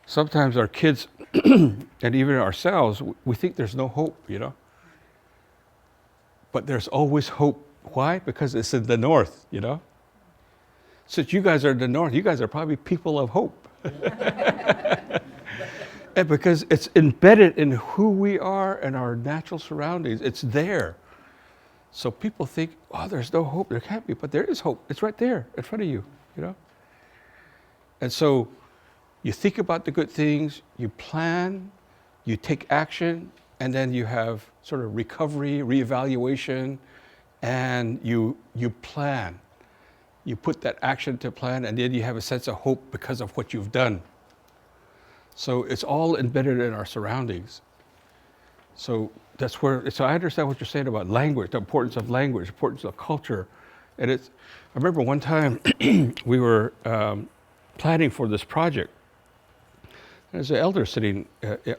sometimes our kids and even ourselves, we think there's no hope, But there's always hope. Why? Because it's in the north, Since you guys are in the north, you guys are probably people of hope. And because it's embedded in who we are and our natural surroundings. It's there. So people think, oh, there's no hope. There can't be, but there is hope. It's right there in front of you, And so you think about the good things, you plan, you take action, and then you have sort of recovery, reevaluation, and you plan. You put that action to plan, and then you have a sense of hope because of what you've done. So it's all embedded in our surroundings. So I understand what you're saying about language, the importance of language, the importance of culture. And I remember one time we were planning for this project. There's an elder sitting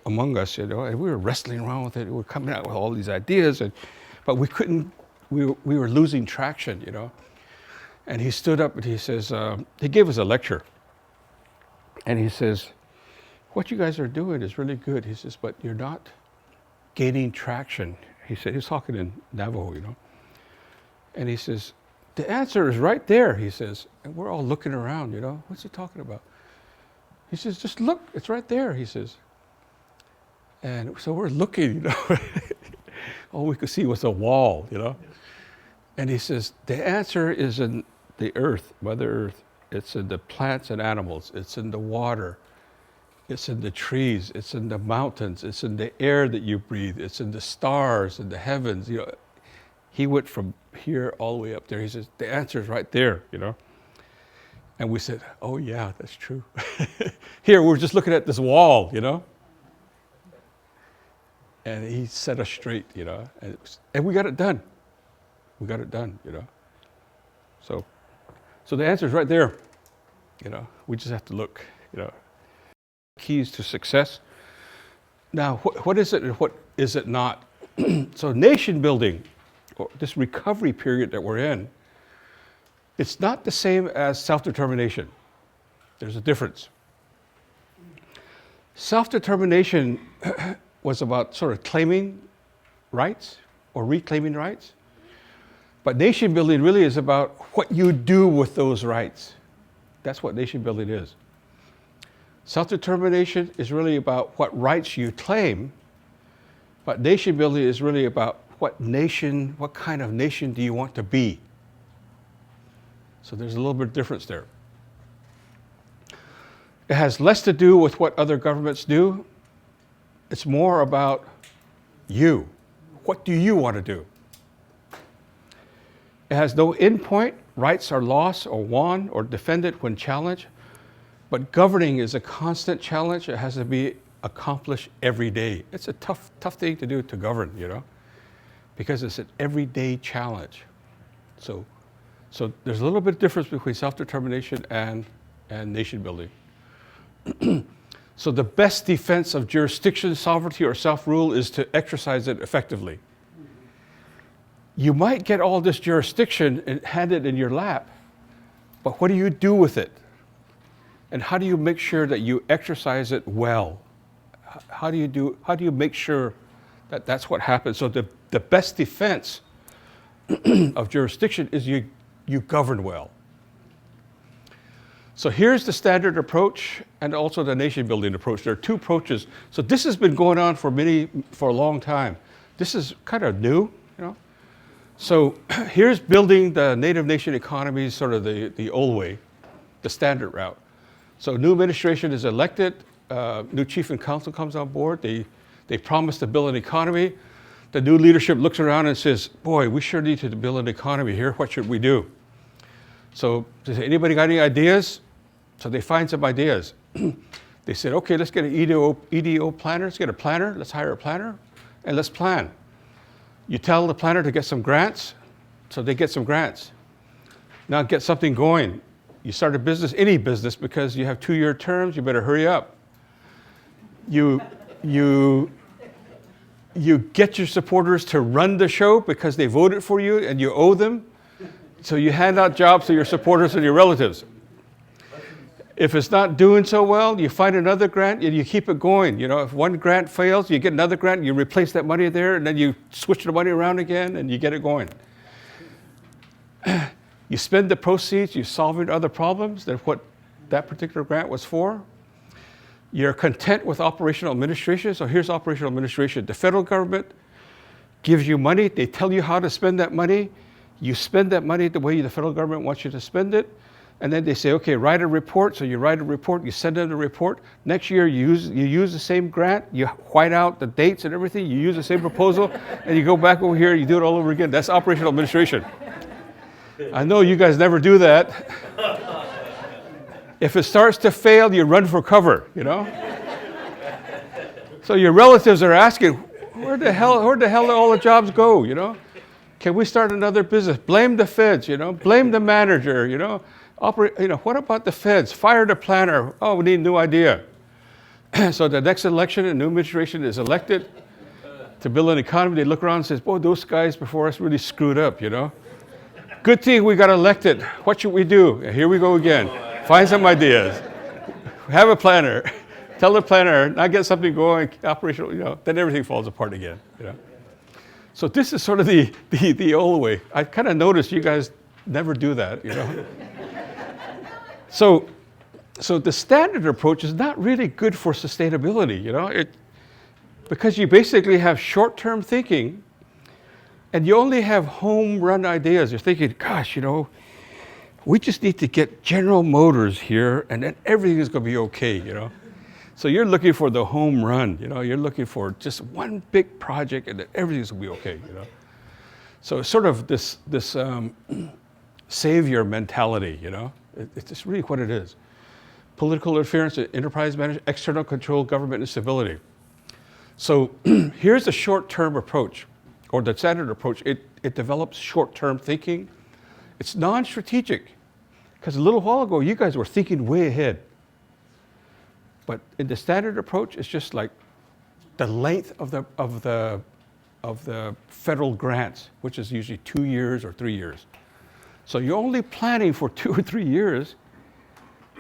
among us, and we were wrestling around with it. We were coming out with all these ideas, but we couldn't, we were losing traction, And he stood up and he says, he gave us a lecture. And he says, what you guys are doing is really good. He says, but you're not gaining traction. He said, he's talking in Navajo, And he says, the answer is right there, he says. And we're all looking around, What's he talking about? He says, just look, it's right there, he says. And so we're looking, All we could see was a wall, And he says, the answer is in the earth, Mother Earth. It's in the plants and animals. It's in the water. It's in the trees. It's in the mountains. It's in the air that you breathe. It's in the stars and the heavens. He went from here all the way up there. He says, the answer is right there, And we said, oh yeah, that's true. Here, we're just looking at this wall, And he set us straight, and we got it done. We got it done, So the answer is right there, We just have to look, Keys to success. Now, what is it and what is it not? So nation building, or this recovery period that we're in, it's not the same as self-determination. There's a difference. Self-determination was about sort of claiming rights or reclaiming rights. But nation building really is about what you do with those rights. That's what nation building is. Self-determination is really about what rights you claim, but nation building is really about what kind of nation do you want to be? So there's a little bit of difference there. It has less to do with what other governments do. It's more about you. What do you want to do? It has no endpoint. Rights are lost or won or defended when challenged. But governing is a constant challenge. It has to be accomplished every day. It's a tough thing to do, to govern, because it's an everyday challenge. So there's a little bit of difference between self-determination and nation building. So the best defense of jurisdiction, sovereignty, or self-rule is to exercise it effectively. You might get all this jurisdiction and handed in your lap, but what do you do with it? And how do you make sure that you exercise it well? How do you make sure that that's what happens? So the best defense of jurisdiction is you govern well. So here's the standard approach and also the nation building approach. There are two approaches. So this has been going on for a long time. This is kind of new, So here's building the native nation economies sort of the old way, the standard route. So new administration is elected, new chief and council comes on board, they promise to build an economy. The new leadership looks around and says, boy, we sure need to build an economy here, what should we do? So they say, anybody got any ideas? So they find some ideas. They said, okay, let's get an EDO planner, let's get a planner, let's hire a planner, and let's plan. You tell the planner to get some grants, so they get some grants. Now get something going. You start a business, any business, because you have 2-year terms, you better hurry up. You get your supporters to run the show because they voted for you and you owe them. So you hand out jobs to your supporters and your relatives. If it's not doing so well, you find another grant and you keep it going. You know, if one grant fails, you get another grant, you replace that money there, and then you switch the money around again and you get it going. You spend the proceeds, you're solving other problems than what that particular grant was for. You're content with operational administration. So here's operational administration. The federal government gives you money. They tell you how to spend that money. You spend that money the way the federal government wants you to spend it. And then they say, okay, write a report. So you write a report, you send in a report. Next year, you use the same grant, you white out the dates and everything, you use the same proposal, and you go back over here, you do it all over again. That's operational administration. I know you guys never do that. If it starts to fail, you run for cover, you know? So your relatives are asking, where the hell do all the jobs go, you know? Can we start another business? Blame the feds, you know? Blame the manager, you know? What about the feds? Fire the planner. Oh, we need a new idea. So the next election, a new administration is elected to build an economy. They look around and say, boy, those guys before us really screwed up, you know? Good thing we got elected. What should we do? Here we go again. Find some ideas. Have a planner. Tell the planner, not get something going, operational, you know, then everything falls apart again, you know? So this is sort of the old way. I kind of noticed you guys never do that, you know? So the standard approach is not really good for sustainability, you know, because you basically have short-term thinking and you only have home-run ideas. You're thinking, gosh, you know, we just need to get General Motors here and then everything is going to be okay, you know. So you're looking for the home run, you know, you're looking for just one big project and then everything's going to be okay, you know. So it's sort of this savior mentality, you know. It's just really what it is. Political interference, enterprise management, external control, government instability. So here's the short-term approach, or the standard approach. It develops short-term thinking. It's non-strategic, because a little while ago, you guys were thinking way ahead. But in the standard approach, it's just like the length of the federal grants, which is usually 2 years or 3 years. So you're only planning for 2 or 3 years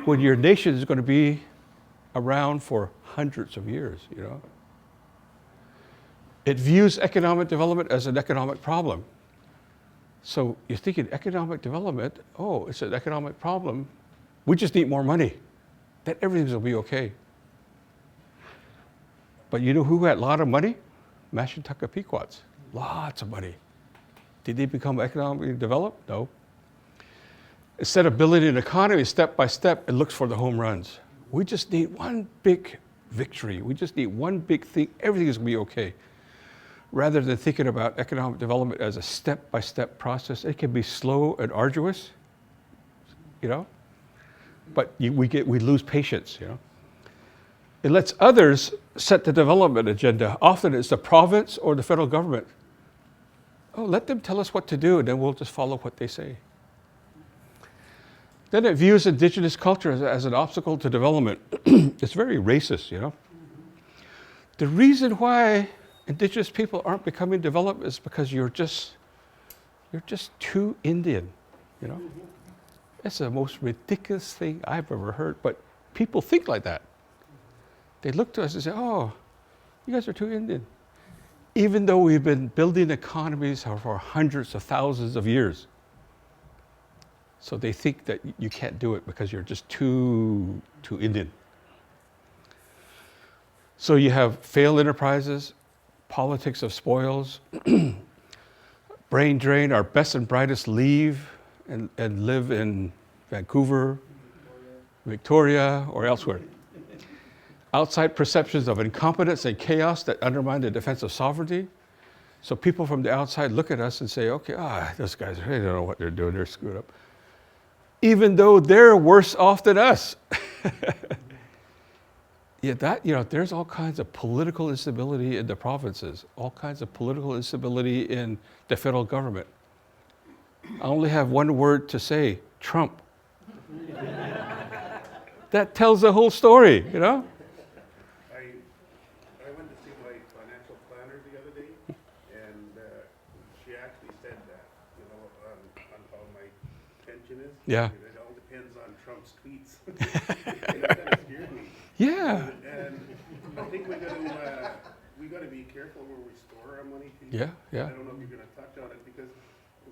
when your nation is going to be around for hundreds of years, you know. It views economic development as an economic problem. So you're thinking economic development, oh, it's an economic problem. We just need more money. Then everything's going to be okay. But you know who had a lot of money? Mashantucket Pequots. Lots of money. Did they become economically developed? No. Instead of building an economy step by step, it looks for the home runs. We just need one big victory. We just need one big thing. Everything is going to be okay. Rather than thinking about economic development as a step-by-step process, it can be slow and arduous, you know, but we lose patience, you know. It lets others set the development agenda. Often it's the province or the federal government. Oh, let them tell us what to do, and then we'll just follow what they say. Then it views indigenous culture as an obstacle to development. It's very racist, you know. The reason why indigenous people aren't becoming developed is because you're just too Indian, you know. It's the most ridiculous thing I've ever heard, but people think like that. They look to us and say, oh, you guys are too Indian. Even though we've been building economies for hundreds of thousands of years. So they think that you can't do it because you're just too Indian. So you have failed enterprises, politics of spoils, brain drain. Our best and brightest leave and live in Vancouver, Victoria, or elsewhere. Outside perceptions of incompetence and chaos that undermine the defense of sovereignty. So people from the outside look at us and say, okay, those guys, they don't know what they're doing, they're screwed up. Even though they're worse off than us. Yeah, there's all kinds of political instability in the provinces, all kinds of political instability in the federal government. I only have one word to say, Trump. That tells the whole story, you know? I went to see my financial planner the other day, and she actually said that, you know, on how my pension is. Yeah. It all depends depends on Trump's tweets. And it kind of scared me. Yeah. And I think we got to be careful where we store our money too. Yeah, yeah. I don't know if you're going to touch on it because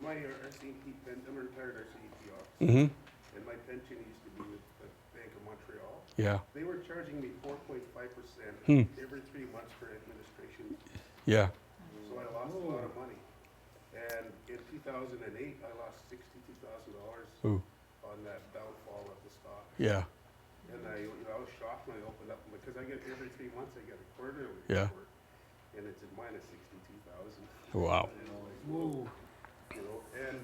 my RCMP, I'm a retired RCMP officer, Mm-hmm. and my pension used to be with the Bank of Montreal. Yeah. They were charging me 4.5% every 3 months for administration. Yeah. So I lost a lot of money. And in 2008, I lost $62,000 Ooh. on that downfall of the stock. Yeah. And I was shocked when I opened up, because I get every 3 months, I get a quarterly Yeah. report, and it's at minus 62,000. Wow. Whoa. You know, and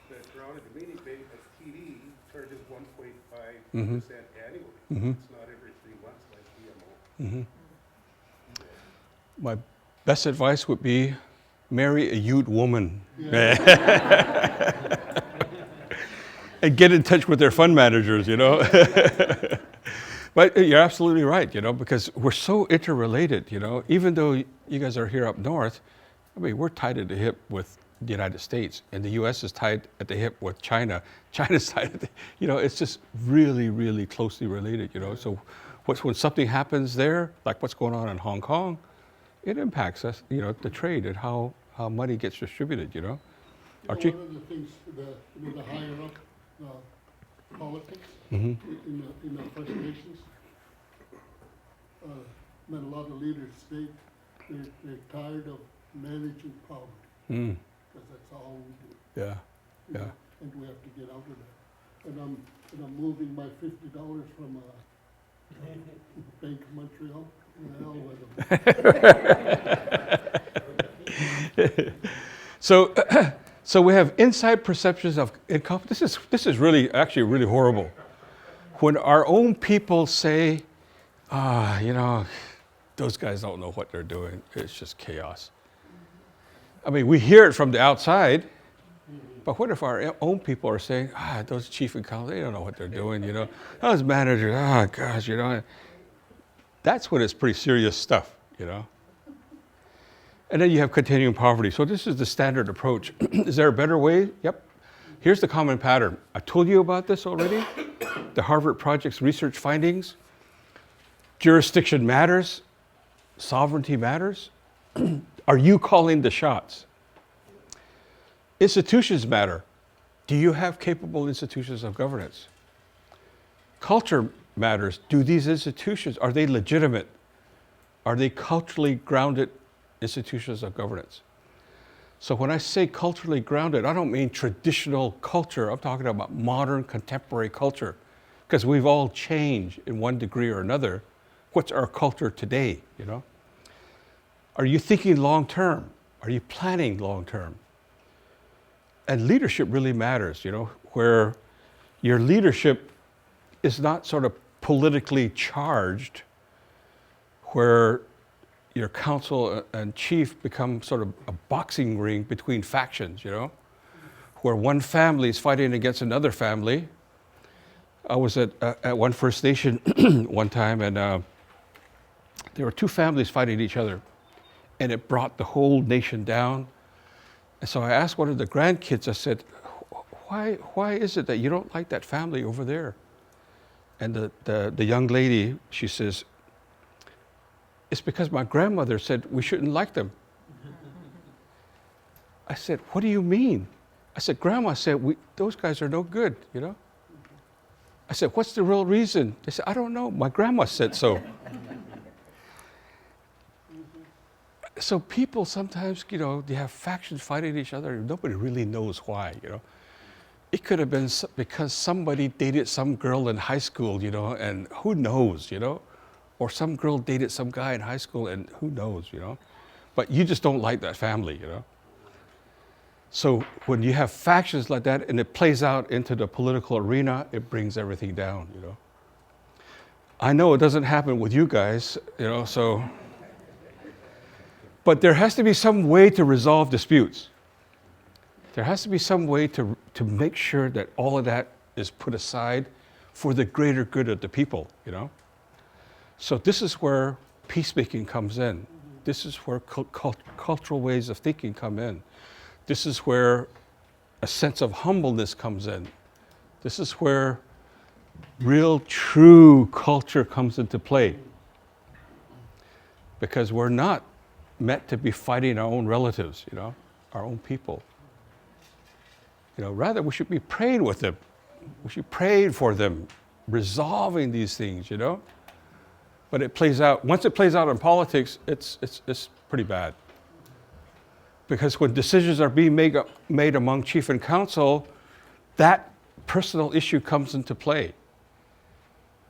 the Toronto Dominion Bank at TD charges 1.5% annually. Mhm. It's not every 3 months like BMO. Mm-hmm. My best advice would be marry a Ute woman. And get in touch with their fund managers, you know. But you're absolutely right, you know, because we're so interrelated, you know. Even though you guys are here up north, I mean, we're tied at the hip with the United States, and the U.S. is tied at the hip with China. China's tied at the, you know, it's just really, really closely related, you know. So when something happens there, like what's going on in Hong Kong, it impacts us, you know, the trade and how money gets distributed, you know. Archie? One of the things, the higher up politics Mm-hmm. in the First Nations, met a lot of leaders state they're tired of managing poverty, Mm. because that's all we do. Yeah, you know, yeah. And we have to get out of that. And I'm moving my $50 from Bank of Montreal. Hell with them. So we have inside perceptions of income. This is really actually really horrible. When our own people say, you know, those guys don't know what they're doing. It's just chaos. I mean, we hear it from the outside, but what if our own people are saying, those chief accountants, they don't know what they're doing, you know. Those managers, gosh, you know. That's when it's pretty serious stuff, you know. And then you have continuing poverty. So this is the standard approach. Is there a better way? Yep. Here's the common pattern. I told you about this already. The Harvard Project's research findings. Jurisdiction matters. Sovereignty matters. Are you calling the shots? Institutions matter. Do you have capable institutions of governance? Culture matters. Do these institutions, are they legitimate? Are they culturally grounded institutions of governance? So when I say culturally grounded, I don't mean traditional culture. I'm talking about modern, contemporary culture, because we've all changed in one degree or another. What's our culture today, you know? Are you thinking long term? Are you planning long term? And leadership really matters, you know, where your leadership is not sort of politically charged, where your council and chief become sort of a boxing ring between factions, you know, where one family is fighting against another family. I was at one First Nation one time, and there were two families fighting each other, and it brought the whole nation down. And so I asked one of the grandkids, I said, why is it that you don't like that family over there? And the young lady, she says, it's because my grandmother said we shouldn't like them. I said, what do you mean? I said, Grandma said, those guys are no good, you know? I said, what's the real reason? They said, I don't know, my grandma said so. So people sometimes, you know, they have factions fighting each other and nobody really knows why, you know? It could have been because somebody dated some girl in high school, you know, and who knows, you know? Or some girl dated some guy in high school and who knows, you know? But you just don't like that family, you know? So when you have factions like that and it plays out into the political arena, it brings everything down, you know? I know it doesn't happen with you guys, you know, so. But there has to be some way to resolve disputes. There has to be some way to make sure that all of that is put aside for the greater good of the people, you know? So this is where peacemaking comes in. This is where cultural ways of thinking come in. This is where a sense of humbleness comes in. This is where real, true culture comes into play. Because we're not meant to be fighting our own relatives, our own people. Rather we should be praying with them. We should pray for them, resolving these things, But it plays out, once it plays out in politics, it's pretty bad. Because when decisions are being made among chief and council, that personal issue comes into play.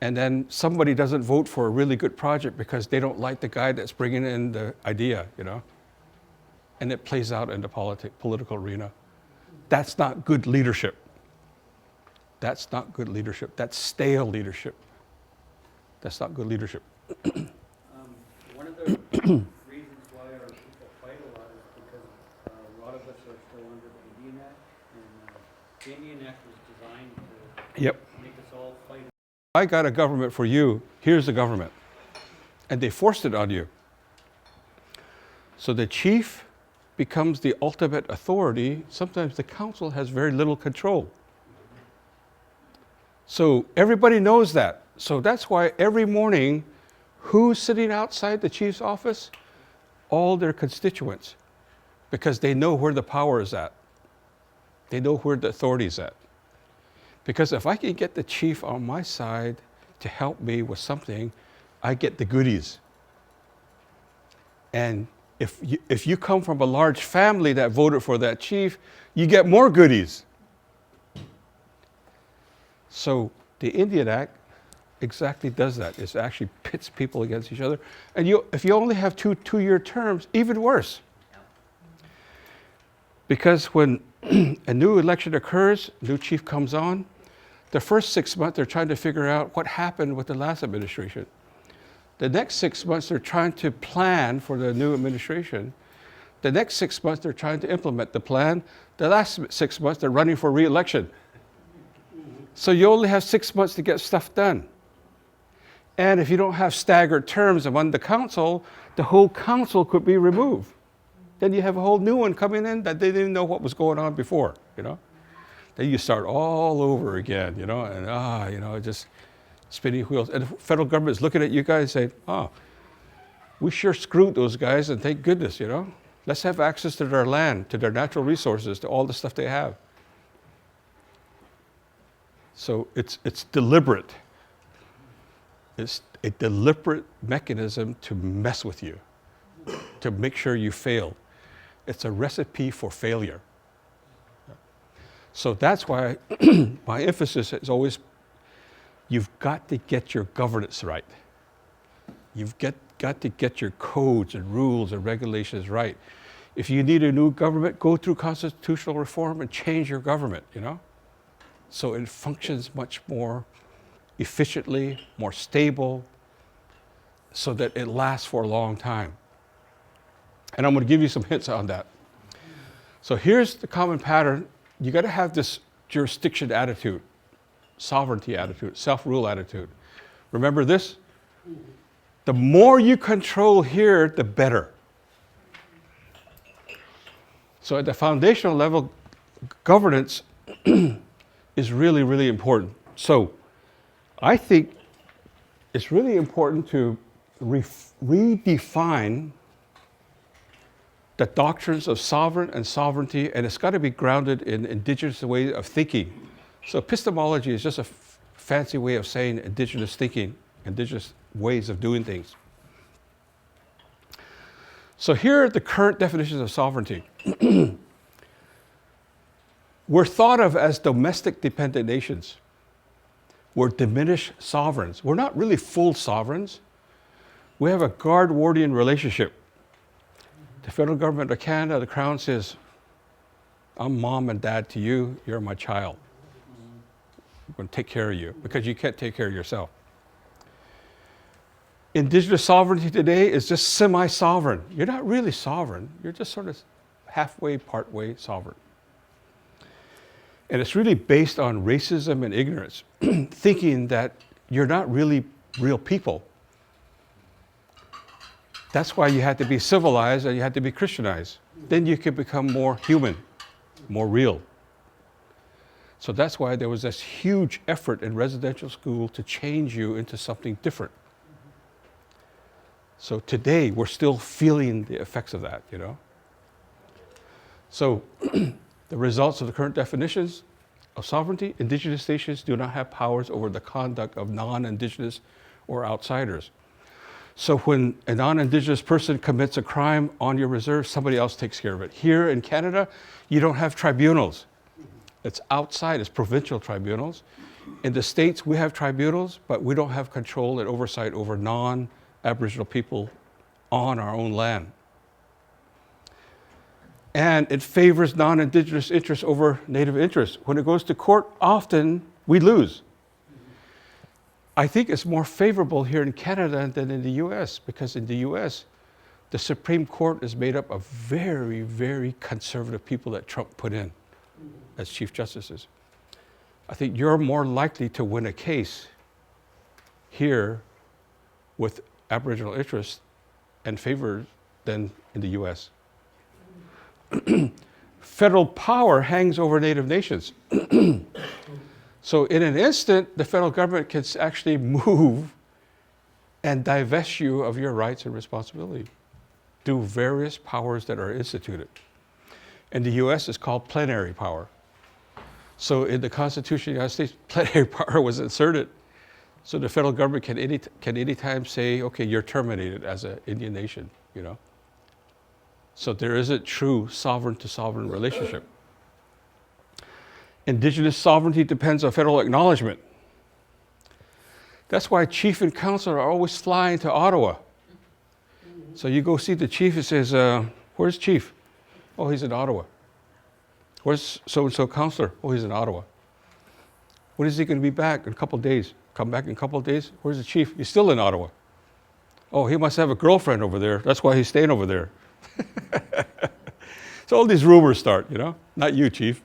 And then somebody doesn't vote for a really good project because they don't like the guy that's bringing in the idea, And it plays out in the political arena. That's not good leadership. That's not good leadership. That's stale leadership. That's not good leadership. One of the reasons why our people fight a lot is because a lot of us are still under the Indian Act, and the Indian Act was designed to Yep. make us all fight. I got a government for you. Here's the government. And they forced it on you. So the chief becomes the ultimate authority. Sometimes the council has very little control. So everybody knows that. So that's why every morning, who's sitting outside the chief's office? All their constituents. Because they know where the power is at. They know where the authority is at. Because if I can get the chief on my side to help me with something, I get the goodies. And if you come from a large family that voted for that chief, you get more goodies. So the Indian Act exactly does that. It actually pits people against each other. And if you only have two-year terms, even worse. Because when a new election occurs, new chief comes on, the first 6 months they're trying to figure out what happened with the last administration. The next 6 months they're trying to plan for the new administration. The next 6 months they're trying to implement the plan. The last 6 months they're running for re-election. So you only have 6 months to get stuff done. And if you don't have staggered terms among the council, the whole council could be removed. Then you have a whole new one coming in that they didn't know what was going on before, Then you start all over again, and just spinning wheels. And the federal government is looking at you guys saying, we sure screwed those guys, and thank goodness, Let's have access to their land, to their natural resources, to all the stuff they have. So it's deliberate. It's a deliberate mechanism to mess with you, to make sure you fail. It's a recipe for failure. So that's why my emphasis is always, you've got to get your governance right. You've got to get your codes and rules and regulations right. If you need a new government, go through constitutional reform and change your government, So it functions much more efficiently, more stable, so that it lasts for a long time. And I'm going to give you some hints on that. So here's the common pattern. You got to have this jurisdiction attitude, sovereignty attitude, self-rule attitude. Remember this? The more you control here, the better. So at the foundational level, governance is really, really important. So I think it's really important to redefine the doctrines of sovereign and sovereignty, and it's got to be grounded in indigenous ways of thinking. So epistemology is just a fancy way of saying indigenous thinking, indigenous ways of doing things. So here are the current definitions of sovereignty. We're thought of as domestic dependent nations. We're diminished sovereigns. We're not really full sovereigns. We have a guard-guardian relationship. The federal government of Canada, the Crown says, I'm mom and dad to you, you're my child. I'm going to take care of you because you can't take care of yourself. Indigenous sovereignty today is just semi-sovereign. You're not really sovereign. You're just sort of halfway, partway sovereign. And it's really based on racism and ignorance, thinking that you're not really real people. That's why you had to be civilized and you had to be Christianized. Then you could become more human, more real. So that's why there was this huge effort in residential school to change you into something different. So today, we're still feeling the effects of that, you know? So the results of the current definitions of sovereignty: Indigenous nations do not have powers over the conduct of non-Indigenous or outsiders. So when a non-Indigenous person commits a crime on your reserve, somebody else takes care of it. Here in Canada, you don't have tribunals. It's outside, it's provincial tribunals. In the States, we have tribunals, but we don't have control and oversight over non-Aboriginal people on our own land. And it favors non-Indigenous interests over Native interests. When it goes to court, often we lose. I think it's more favorable here in Canada than in the US, because in the US, the Supreme Court is made up of very, very conservative people that Trump put in as Chief Justices. I think you're more likely to win a case here with Aboriginal interests and favor than in the US. Federal power hangs over Native nations. So in an instant, the federal government can actually move and divest you of your rights and responsibility through various powers that are instituted. In the US, it's called plenary power. So in the Constitution of the United States, plenary power was inserted. So the federal government can anytime say, okay, you're terminated as an Indian nation, you know? So there isn't true sovereign to sovereign relationship. Indigenous sovereignty depends on federal acknowledgement. That's why chief and council are always flying to Ottawa. So you go see the chief, it says, where's chief? Oh, he's in Ottawa. Where's so-and-so councillor? Oh, he's in Ottawa. When is he going to be back? In a couple of days. Come back in a couple of days? Where's the chief? He's still in Ottawa. Oh, he must have a girlfriend over there. That's why he's staying over there. So all these rumors start, you know? Not you, chief.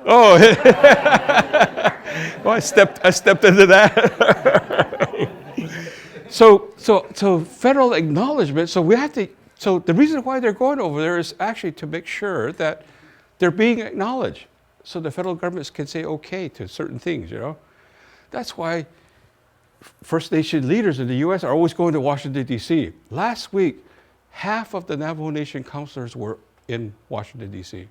Oh, well, I stepped into that. So federal acknowledgement. So we have to. So the reason why they're going over there is actually to make sure that they're being acknowledged, so the federal governments can say okay to certain things. You know, that's why First Nation leaders in the U.S. are always going to Washington D.C. Last week, half of the Navajo Nation councillors were in Washington D.C.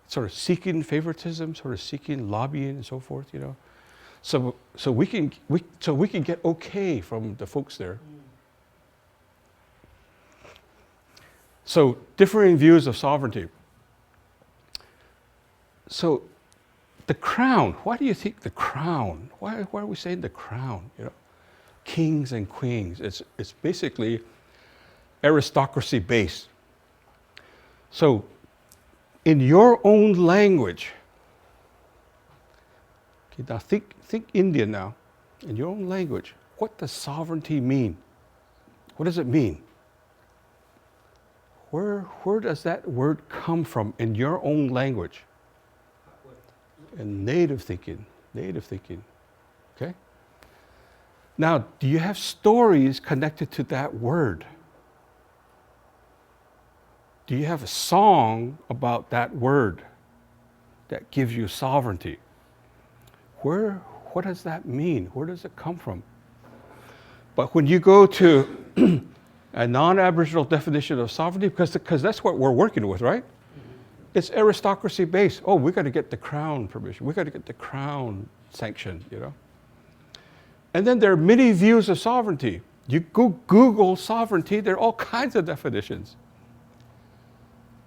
Sort of seeking favoritism, sort of seeking lobbying and so forth, you know. So we can get okay from the folks there. So differing views of sovereignty. So the crown, why do you think the crown? Why are we saying the crown? You know, kings and queens. It's basically aristocracy based. So in your own language, okay, now think Indian now. In your own language, what does sovereignty mean? What does it mean? Where does that word come from in your own language? In native thinking, okay? Now, do you have stories connected to that word? Do you have a song about that word that gives you sovereignty? What does that mean? Where does it come from? But when you go to a non-Aboriginal definition of sovereignty, because that's what we're working with, right? It's aristocracy based. Oh, we got to get the crown permission. We got to get the crown sanction, you know. And then there are many views of sovereignty. You go Google sovereignty, there are all kinds of definitions.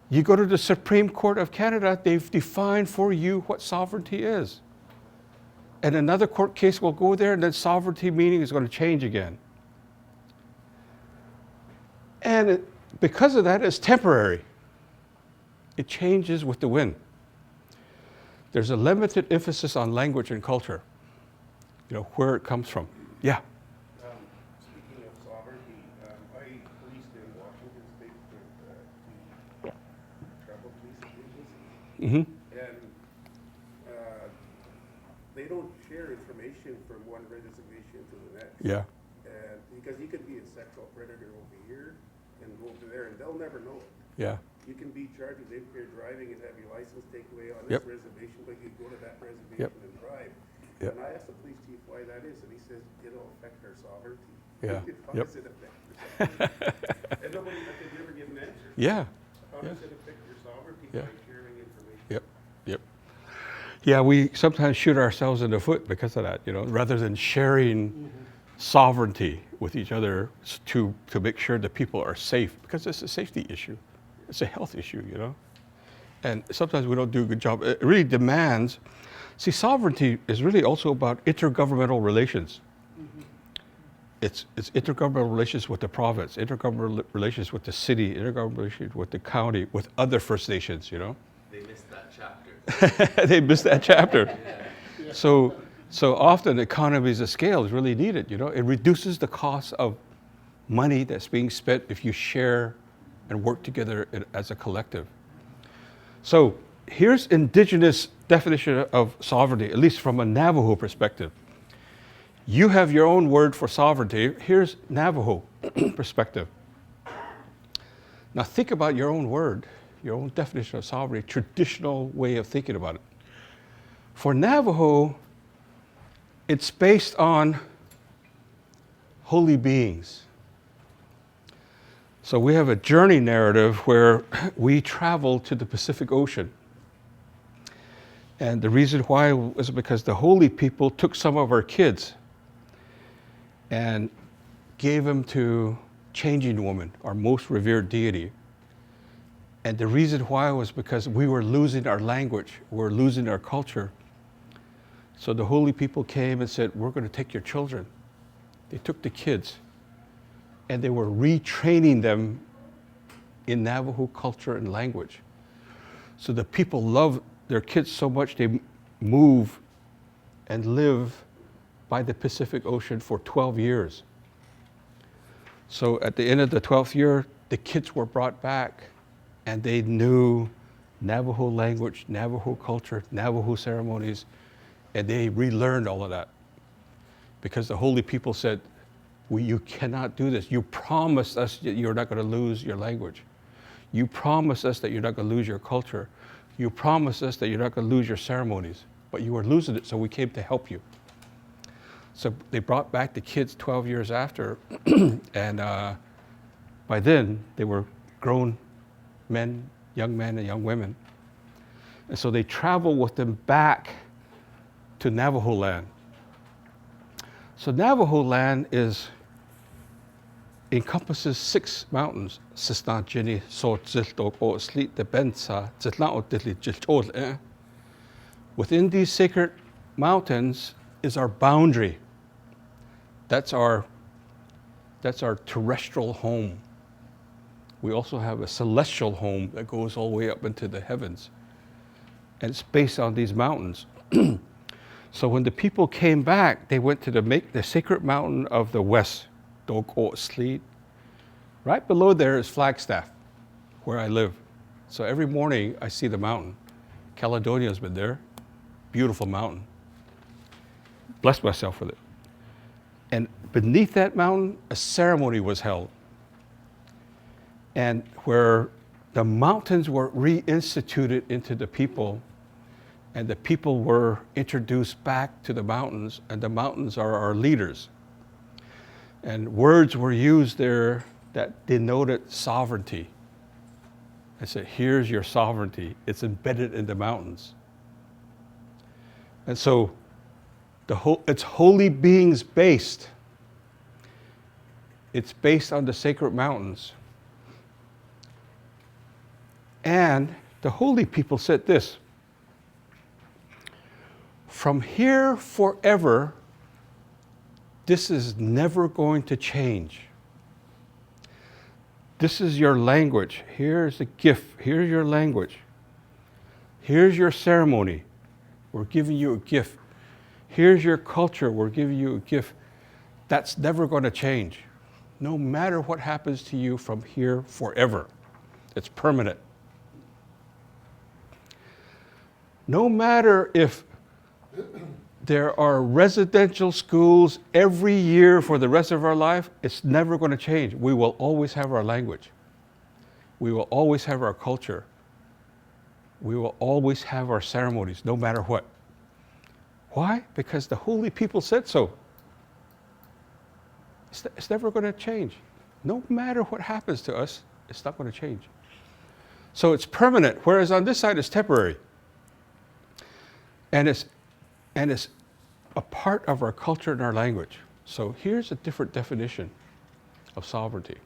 You go to the Supreme Court of Canada, they've defined for you what sovereignty is. And another court case will go there, and then sovereignty meaning is going to change again. And because of that, it's temporary. It changes with the wind. There's a limited emphasis on language and culture, you know, where it comes from. Yeah. Speaking of sovereignty, I policed in Washington State with the tribal police agency, and they don't share information from one reservation to the next. Yeah. And because you could be a sexual predator over here, and go over there, and they'll never know it. Yeah. You can be charged if you're driving and have your license taken away on Yep. this reservation, but you go to that reservation Yep. and drive. Yep. And I asked the police chief why that is, and he says, it'll affect our sovereignty. Yeah. How Yep. does it affect your sovereignty? And nobody, I could never give an answer. Yeah. How does it affect your sovereignty Yeah. by sharing information? Yep. Yep. Yeah, we sometimes shoot ourselves in the foot because of that, you know, rather than sharing sovereignty with each other to make sure that people are safe, because it's a safety issue. It's a health issue, you know. And sometimes we don't do a good job. It really demands, see, sovereignty is really also about intergovernmental relations. It's intergovernmental relations with the province, intergovernmental relations with the city, intergovernmental relations with the county, with other First Nations, you know. They missed that chapter. They missed that chapter. So often economies of scale is really needed, you know. It reduces the cost of money that's being spent if you share and work together as a collective. So here's Indigenous definition of sovereignty, at least from a Navajo perspective. You have your own word for sovereignty. Here's Navajo perspective. Now think about your own word, your own definition of sovereignty, traditional way of thinking about it. For Navajo, it's based on holy beings. So we have a journey narrative where we travel to the Pacific Ocean. And the reason why was because the holy people took some of our kids and gave them to Changing Woman, our most revered deity. And the reason why was because we were losing our language, we were losing our culture. So the holy people came and said, we're going to take your children. They took the kids and they were retraining them in Navajo culture and language. So the people love their kids so much they move and live by the Pacific Ocean for 12 years. So at the end of the 12th year, the kids were brought back and they knew Navajo language, Navajo culture, Navajo ceremonies, and they relearned all of that. Because the holy people said, you cannot do this. You promised us that you're not going to lose your language. You promised us that you're not going to lose your culture. You promised us that you're not going to lose your ceremonies. But you were losing it, so we came to help you. So they brought back the kids 12 years after, and by then they were grown men and young women. And so they traveled with them back to Navajo land. So Navajo land encompasses 6 mountains. Within these sacred mountains is our boundary. That's our terrestrial home. We also have a celestial home that goes all the way up into the heavens. And it's based on these mountains. So when the people came back, they went to the sacred mountain of the west, right below there is Flagstaff, where I live. So every morning I see the mountain. Caledonia's been there, beautiful mountain. Blessed myself with it. And beneath that mountain, a ceremony was held. And where the mountains were reinstituted into the people, and the people were introduced back to the mountains, and the mountains are our leaders. And words were used there that denoted sovereignty. I said, here's your sovereignty. It's embedded in the mountains. And so it's holy beings based. It's based on the sacred mountains. And the holy people said this: from here forever, this is never going to change. This is your language. Here's a gift. Here's your language. Here's your ceremony. We're giving you a gift. Here's your culture. We're giving you a gift. That's never going to change. No matter what happens to you from here forever. It's permanent. No matter if There are residential schools every year for the rest of our life. It's never going to change. We will always have our language. We will always have our culture. We will always have our ceremonies, no matter what. Why? Because the holy people said so. It's never going to change. No matter what happens to us, it's not going to change. So it's permanent, whereas on this side it's temporary. And it's a part of our culture and our language. So here's a different definition of sovereignty.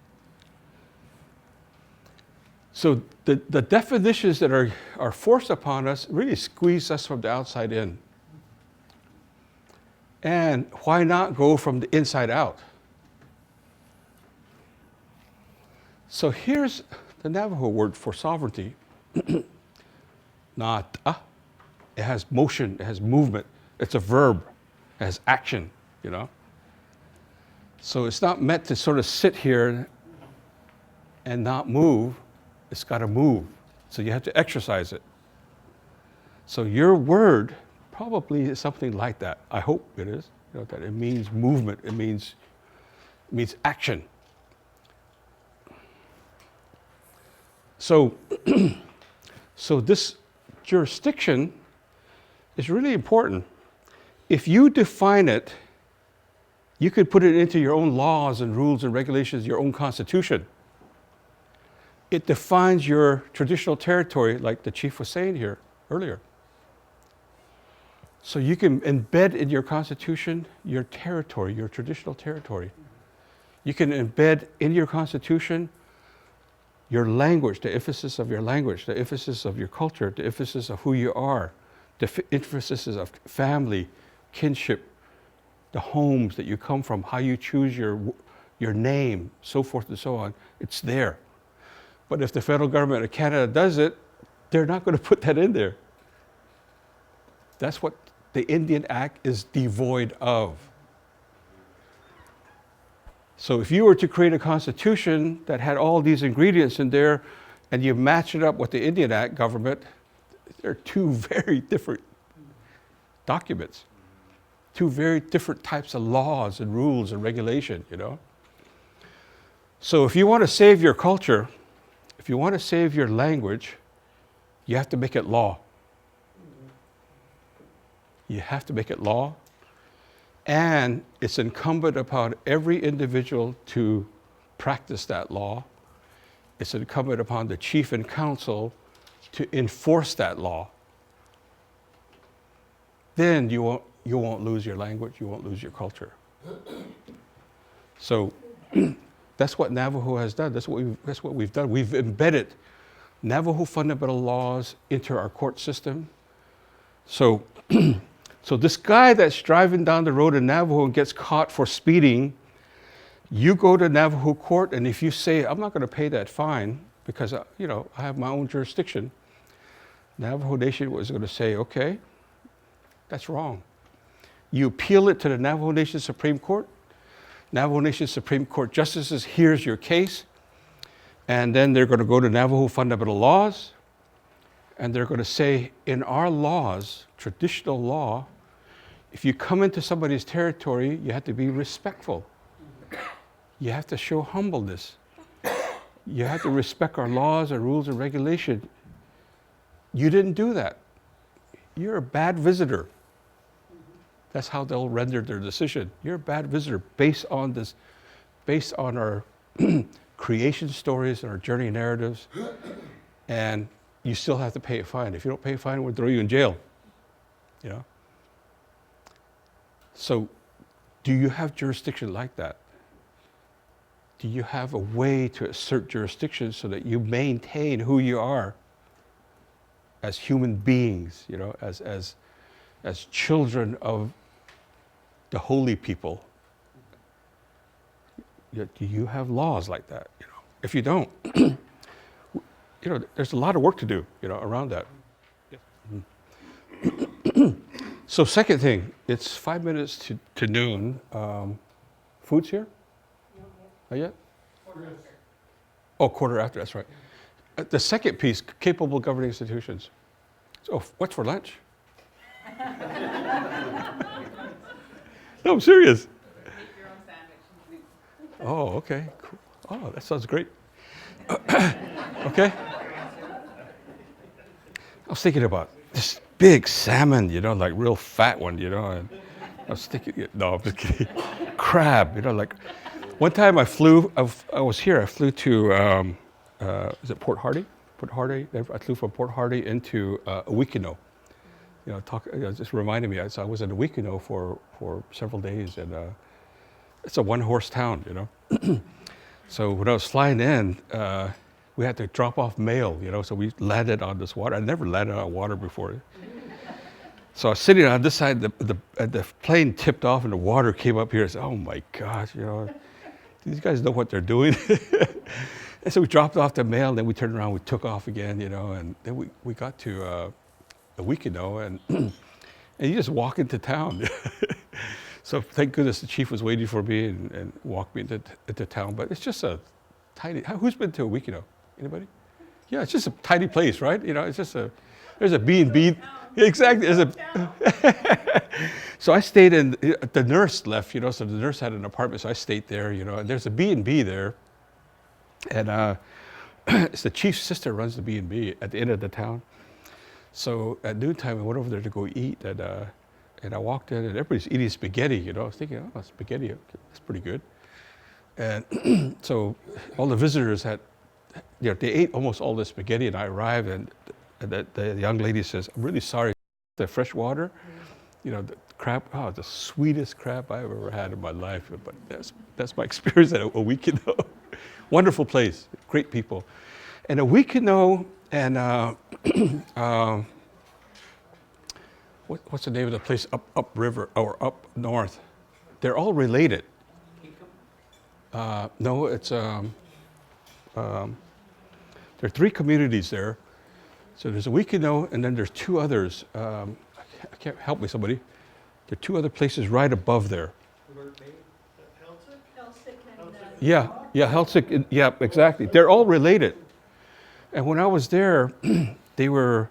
So the definitions that are forced upon us really squeeze us from the outside in. And why not go from the inside out? So here's the Navajo word for sovereignty. Nata. It has motion, it has movement. It's a verb. It has action, you know. So it's not meant to sort of sit here and not move. It's got to move. So you have to exercise it. So your word probably is something like that. I hope it is. You know, that it means movement. It means action. So, so this jurisdiction is really important. If you define it, you could put it into your own laws and rules and regulations, your own constitution. It defines your traditional territory, like the chief was saying here earlier. So you can embed in your constitution your territory, your traditional territory. You can embed in your constitution your language, the emphasis of your language, the emphasis of your culture, the emphasis of who you are, the emphasis of family, kinship, the homes that you come from, how you choose your name, so forth and so on. It's there. But if the federal government of Canada does it, they're not going to put that in there. That's what the Indian Act is devoid of. So if you were to create a constitution that had all these ingredients in there and you match it up with the Indian Act government, they're two very different documents, two very different types of laws and rules and regulation, you know. So if you want to save your culture, if you want to save your language, you have to make it law. You have to make it law. And it's incumbent upon every individual to practice that law. It's incumbent upon the chief and council to enforce that law. Then you won't lose your language, you won't lose your culture. So that's what Navajo has done. That's what we've done. We've embedded Navajo fundamental laws into our court system. So so this guy that's driving down the road in Navajo and gets caught for speeding, you go to Navajo court, and if you say, I'm not going to pay that fine because I have my own jurisdiction, Navajo Nation was going to say, okay, that's wrong. You appeal it to the Navajo Nation Supreme Court. Navajo Nation Supreme Court justices hears your case, and then they're going to go to Navajo fundamental laws, and they're going to say, in our laws, traditional law, if you come into somebody's territory, you have to be respectful. You have to show humbleness. You have to respect our laws, our rules, and regulations. You didn't do that. You're a bad visitor. That's how they'll render their decision. You're a bad visitor based on our creation stories and our journey narratives, and you still have to pay a fine. If you don't pay a fine, we'll throw you in jail. You know? So, do you have jurisdiction like that? Do you have a way to assert jurisdiction so that you maintain who you are as human beings, you know, as children of the holy people? Do you have laws like that? You know, if you don't, there's a lot of work to do, around that. So second thing, it's 5 minutes to noon. Food's here? Not yet? Oh, quarter after, that's right. The second piece, capable governing institutions. So what's for lunch? No, I'm serious. Make your own sandwich. Oh, okay, cool. Oh, that sounds great. Okay. I was thinking about this big salmon, like real fat one, and I was thinking, no, I'm just kidding. Crab, like one time I was here, I flew to, is it Port Hardy? Port Hardy, I flew from Port Hardy into Economies. Just reminded me, so I was in Economies for several days, and it's a one-horse town, So when I was flying in, we had to drop off mail, so we landed on this water. I never landed on water before. So I was sitting on this side, the plane tipped off and the water came up here. I said, oh my gosh, these guys know what they're doing. And so we dropped off the mail, and then we turned around, we took off again, and then we got to Economies, and you just walk into town. So thank goodness the chief was waiting for me and walked me into town. But it's just a tiny, who's been to Economies? Anybody? Yeah, it's just a tiny place, right? It's just there's a B&B. Exactly. So I stayed the nurse left, so the nurse had an apartment, so I stayed there, and there's a B&B there. And it's the chief's sister runs the B&B at the end of the town. So at noontime, I went over there to go eat, and I walked in, and everybody's eating spaghetti, I was thinking, oh, spaghetti, that's pretty good. And so all the visitors they ate almost all the spaghetti, and I arrived, and the young lady says, I'm really sorry, the fresh water, the crab, the sweetest crab I've ever had in my life. But that's my experience at Economies. Wonderful place, great people. And Economies and what's the name of the place up river or up north? They're all related. No, it's there are 3 communities there. So there's Economies, and then there's 2 others. I can't help me, somebody. There are 2 other places right above there. Yeah, Helsinki. Yeah, exactly. They're all related. And when I was there, they were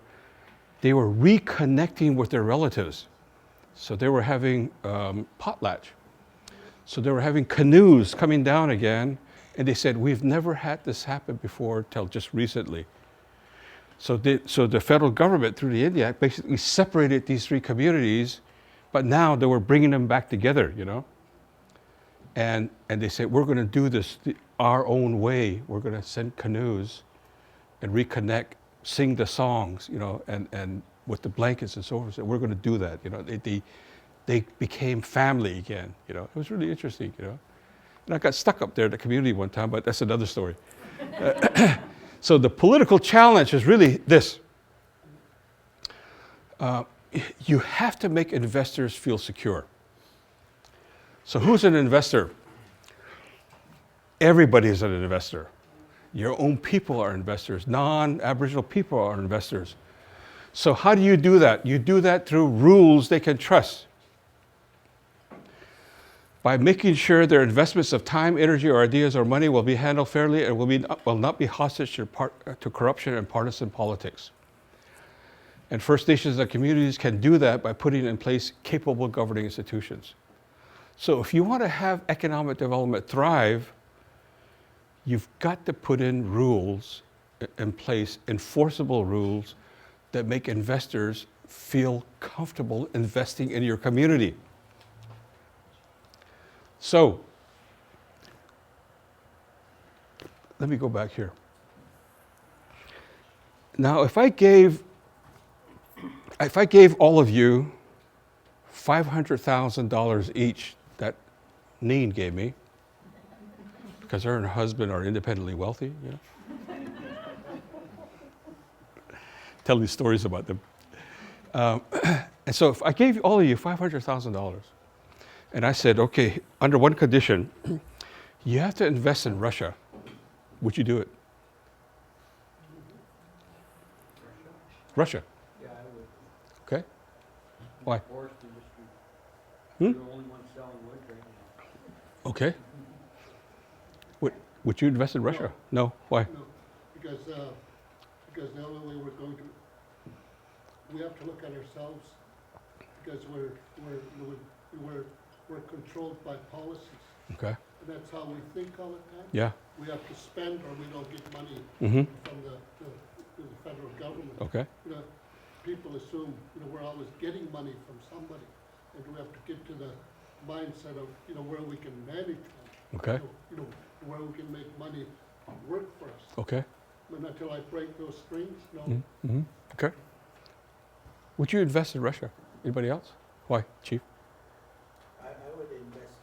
reconnecting with their relatives. So they were having potlatch. So they were having canoes coming down again, and they said, we've never had this happen before till just recently. So the federal government, through the India Act, basically separated these 3 communities, but now they were bringing them back together, And they said, we're going to do this our own way. We're going to send canoes and reconnect, sing the songs, and with the blankets and so forth. So we're going to do that, They became family again, It was really interesting, And I got stuck up there at the community one time, but that's another story. So the political challenge is really this. You have to make investors feel secure. So who's an investor? Everybody is an investor. Your own people are investors. Non-Aboriginal people are investors. So how do you do that? You do that through rules they can trust. By making sure their investments of time, energy, or ideas or money will be handled fairly and will not be hostage to corruption and partisan politics. And First Nations and communities can do that by putting in place capable governing institutions. So if you want to have economic development thrive, you've got to put in rules in place, enforceable rules that make investors feel comfortable investing in your community. So, let me go back here. Now, if I gave all of you $500,000 each that Neen gave me, because her and her husband are independently wealthy, Tell these stories about them. And so if I gave all of you $500,000, and I said, okay, under one condition, you have to invest in Russia, would you do it? Russia. Yeah, I would. Okay. Why? Forest industry. Hmm? They're the only ones selling wood right now. Okay. Would you invest in Russia? No. Why? No, because the only way we have to look at ourselves, because we're we're controlled by policies. Okay. And that's how we think all the time. Yeah. We have to spend or we don't get money Mm-hmm. from the federal government. Okay. You know, people assume, we're always getting money from somebody. And we have to get to the mindset of, where we can manage them. Okay. Where we can make money work for us. Okay. And until I break those strings, no. Mm-hmm. Okay. Would you invest in Russia? Anybody else? Why, Chief? I would invest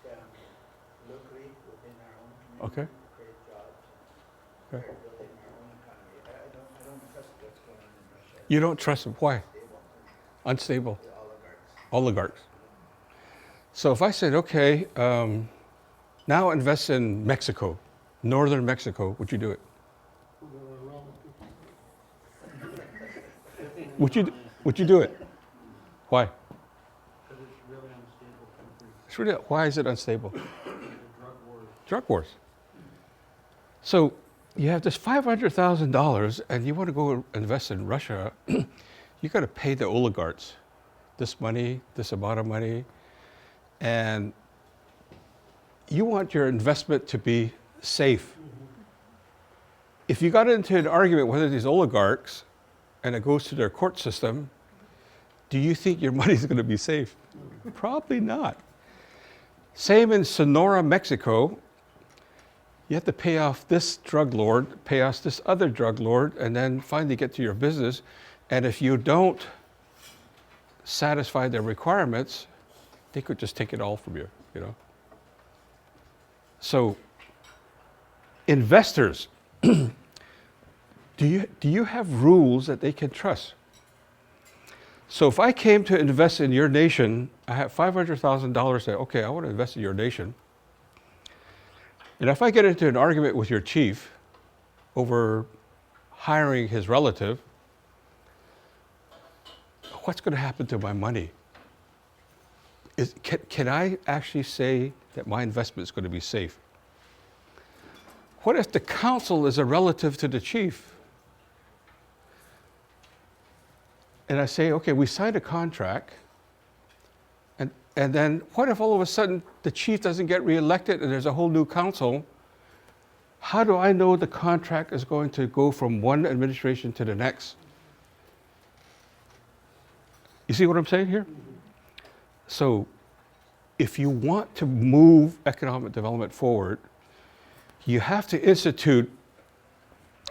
locally within our own community. Okay. Create jobs. Okay. Start building our own economy. I don't trust what's going on in Russia. You don't trust them. Why? Stable. Unstable. The oligarchs. Oligarchs. So if I said, okay, now invest in Mexico, northern Mexico, would you do it? They're relatives. Would you do it? Why? Because it's really unstable country, It's really, why is it unstable? the drug wars. Drug wars. So you have this $500,000 and you want to go invest in Russia, you got to pay the oligarchs this money, this amount of money, and you want your investment to be safe. If you got into an argument with these oligarchs and it goes to their court system, do you think your money is going to be safe? Probably not. Same in Sonora, Mexico. You have to pay off this drug lord, pay off this other drug lord, and then finally get to your business. And if you don't satisfy their requirements, they could just take it all from you, So, investors, do you have rules that they can trust? So if I came to invest in your nation, I have $500,000, say, okay, I want to invest in your nation. And if I get into an argument with your chief over hiring his relative, what's going to happen to my money? Can I actually say that my investment is going to be safe? What if the council is a relative to the chief? And I say, okay, we signed a contract, and then what if all of a sudden the chief doesn't get reelected and there's a whole new council? How do I know the contract is going to go from one administration to the next? You see what I'm saying here? So if you want to move economic development forward, you have to institute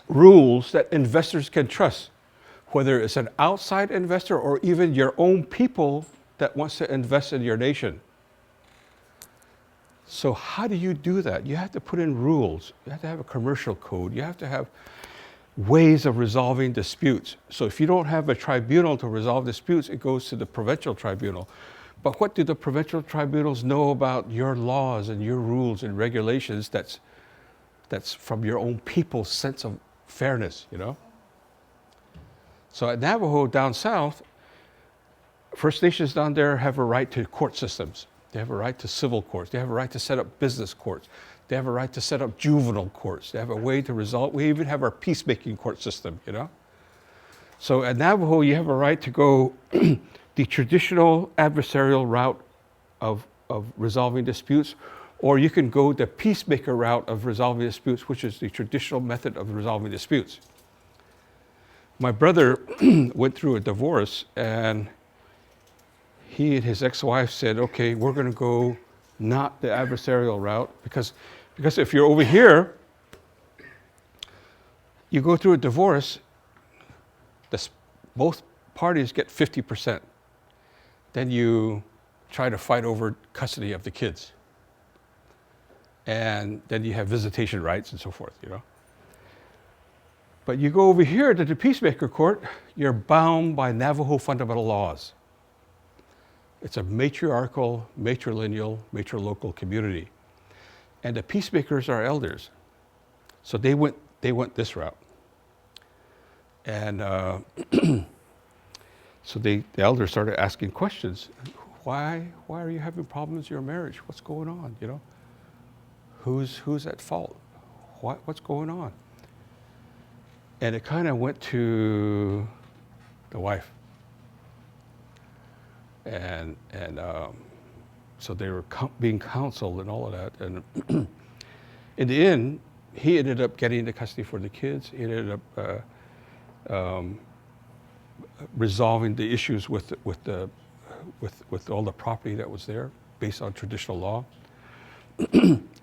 rules that investors can trust, whether it's an outside investor or even your own people that wants to invest in your nation. So how do you do that? You have to put in rules. You have to have a commercial code. You have to have ways of resolving disputes. So if you don't have a tribunal to resolve disputes, it goes to the provincial tribunal. But what do the provincial tribunals know about your laws and your rules and regulations that's from your own people's sense of fairness, So at Navajo down south, First Nations down there have a right to court systems. They have a right to civil courts. They have a right to set up business courts. They have a right to set up juvenile courts. They have a way to resolve. We even have our peacemaking court system, So at Navajo, you have a right to go the traditional adversarial route of resolving disputes, or you can go the peacemaker route of resolving disputes, which is the traditional method of resolving disputes. My brother went through a divorce, and he and his ex-wife said, okay, we're going to go not the adversarial route, because if you're over here, you go through a divorce, both parties get 50%. Then you try to fight over custody of the kids. And then you have visitation rights and so forth, But you go over here to the peacemaker court, you're bound by Navajo fundamental laws. It's a matriarchal, matrilineal, matrilocal community. And the peacemakers are elders. So they went this route. And so the elders started asking questions. Why are you having problems in your marriage? What's going on, Who's at fault? What's going on? And it kind of went to the wife. And So they were being counseled and all of that. And in the end, he ended up getting the custody for the kids. He ended up resolving the issues with all the property that was there based on traditional law.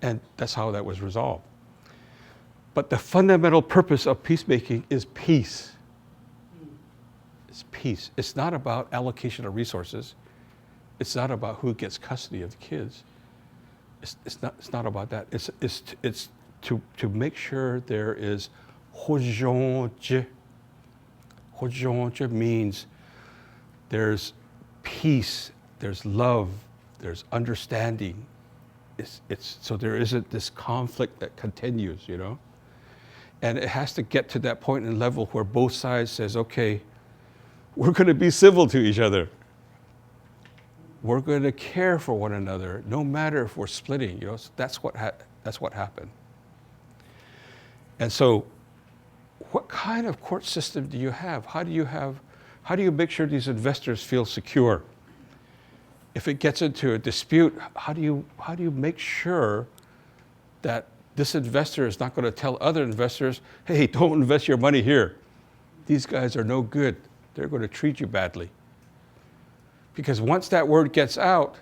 And that's how that was resolved. But the fundamental purpose of peacemaking is peace. It's peace. It's not about allocation of resources. It's not about who gets custody of the kids. It's not about that. It's to make sure there is 호종제. 호종제 means there's peace, there's love, there's understanding. So there isn't this conflict that continues, you know? And it has to get to that point and level where both sides says, okay, we're going to be civil to each other. We're going to care for one another, no matter if we're splitting, you know? So that's what happened. And so what kind of court system do you have? How do you make sure these investors feel secure? If it gets into a dispute, how do you make sure that this investor is not going to tell other investors, hey, don't invest your money here. These guys are no good. They're going to treat you badly. Because once that word gets out,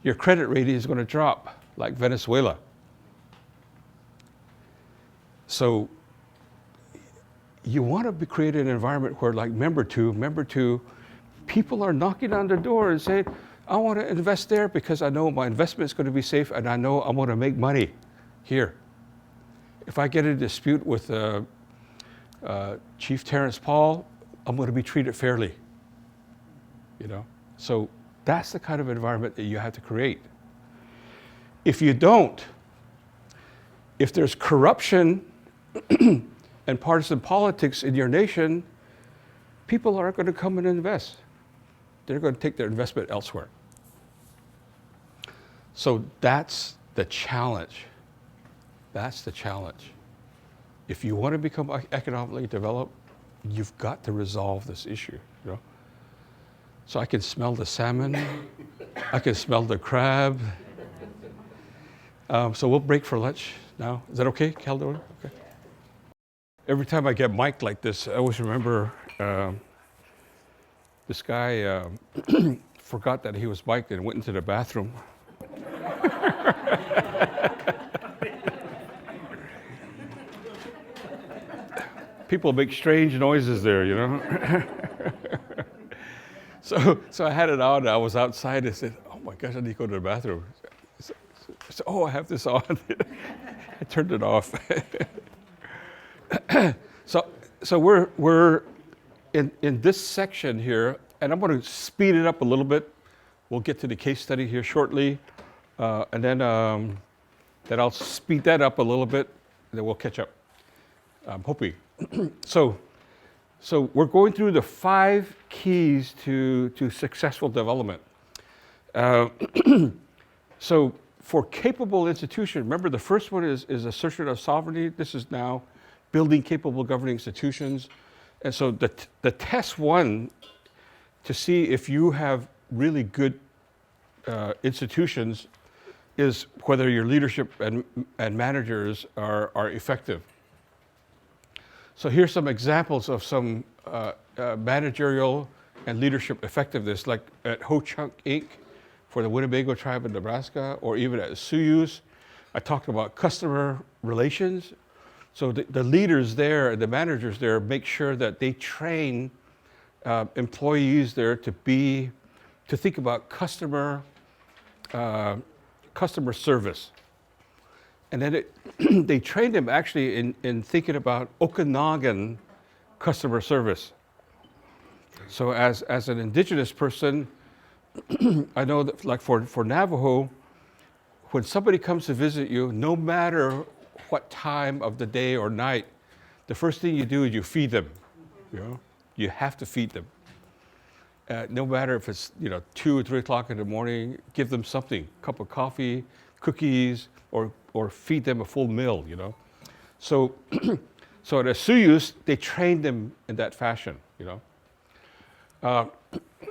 your credit rating is going to drop, like Venezuela. So you want to create an environment where, like member two, people are knocking on their door and saying, I want to invest there because I know my investment is going to be safe and I know I'm going to make money here. If I get in a dispute with Chief Terrence Paul, I'm going to be treated fairly, you know? So that's the kind of environment that you have to create. If you don't, if there's corruption and partisan politics in your nation, people aren't going to come and invest. They're going to take their investment elsewhere. So that's the challenge. That's the challenge. If you want to become economically developed, you've got to resolve this issue, you know? So I can smell the salmon. I can smell the crab. So we'll break for lunch now. Is that okay, Caldor? Okay. Every time I get mic'd like this, I always remember this guy forgot that he was mic'd and went into the bathroom. People make strange noises there, you know? So I had it on, I was outside, I said, oh my gosh, I need to go to the bathroom. I said, oh, I have this on. I turned it off. So we're in this section here, and I'm going to speed it up a little bit. We'll get to the case study here shortly, and then I'll speed that up a little bit, and then we'll catch up. I'm hoping. So we're going through the 5 keys to successful development. So for capable institution, remember the first one is assertion of sovereignty. This is now building capable governing institutions. And so the test one to see if you have really good institutions is whether your leadership and managers are effective. So here's some examples of some managerial and leadership effectiveness, like at Ho Chunk Inc. for the Winnebago tribe in Nebraska, or even at Osoyoos. I talked about customer relations. So the leaders there, the managers there, make sure that they train employees there to think about customer service. And then they trained them actually in thinking about Okanagan customer service. So as an Indigenous person, I know that like for Navajo, when somebody comes to visit you, no matter what time of the day or night, the first thing you do is you feed them. You know, you have to feed them. No matter if it's 2 or 3 o'clock in the morning, give them something, a cup of coffee, cookies, or feed them a full meal, you know. So at Osoyoos, they trained them in that fashion, you know.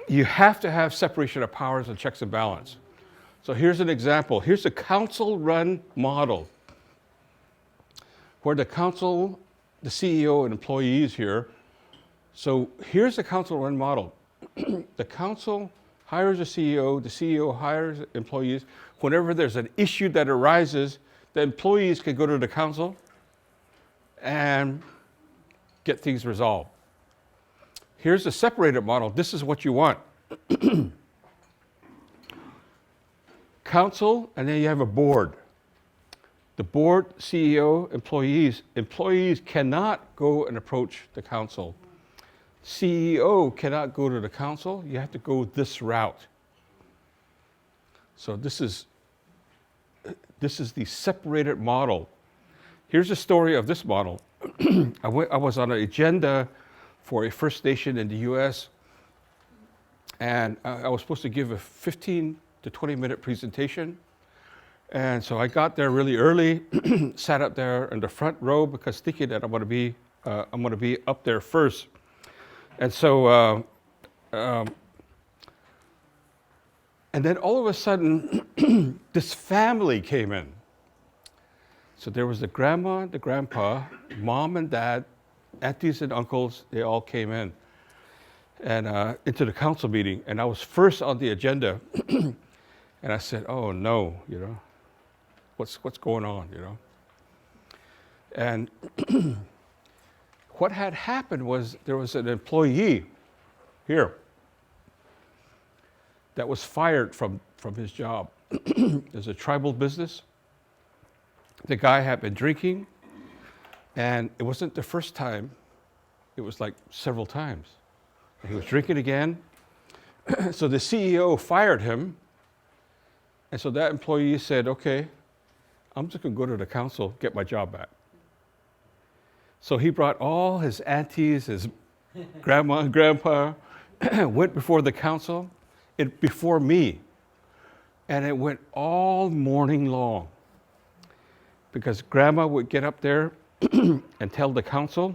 You have to have separation of powers and checks and balance. So here's an example. Here's a council-run model where the council, the CEO and employees here. So here's a council-run model. The council hires a CEO, the CEO hires employees. Whenever there's an issue that arises, the employees can go to the council and get things resolved. Here's a separated model. This is what you want. Council, and then you have a board. The board, CEO, employees. Employees cannot go and approach the council. CEO cannot go to the council. You have to go this route. So this is the separated model. Here's the story of this model. I was on an agenda for a First Nation in the US, and I was supposed to give a 15 to 20-minute presentation. And so I got there really early, sat up there in the front row because thinking that I'm going to be up there first. And so, and then all of a sudden, this family came in. So there was the grandma, the grandpa, mom and dad, aunties and uncles, they all came in and into the council meeting. And I was first on the agenda. And I said, oh no, you know, what's going on, you know? And what had happened was there was an employee here that was fired from his job. There's a tribal business. The guy had been drinking, and it wasn't the first time, it was like several times. And he was drinking again. So the CEO fired him. And so that employee said, okay, I'm just going to go to the council, get my job back. So he brought all his aunties, his grandma and grandpa, went before the council, before me. And it went all morning long. Because grandma would get up there and tell the council,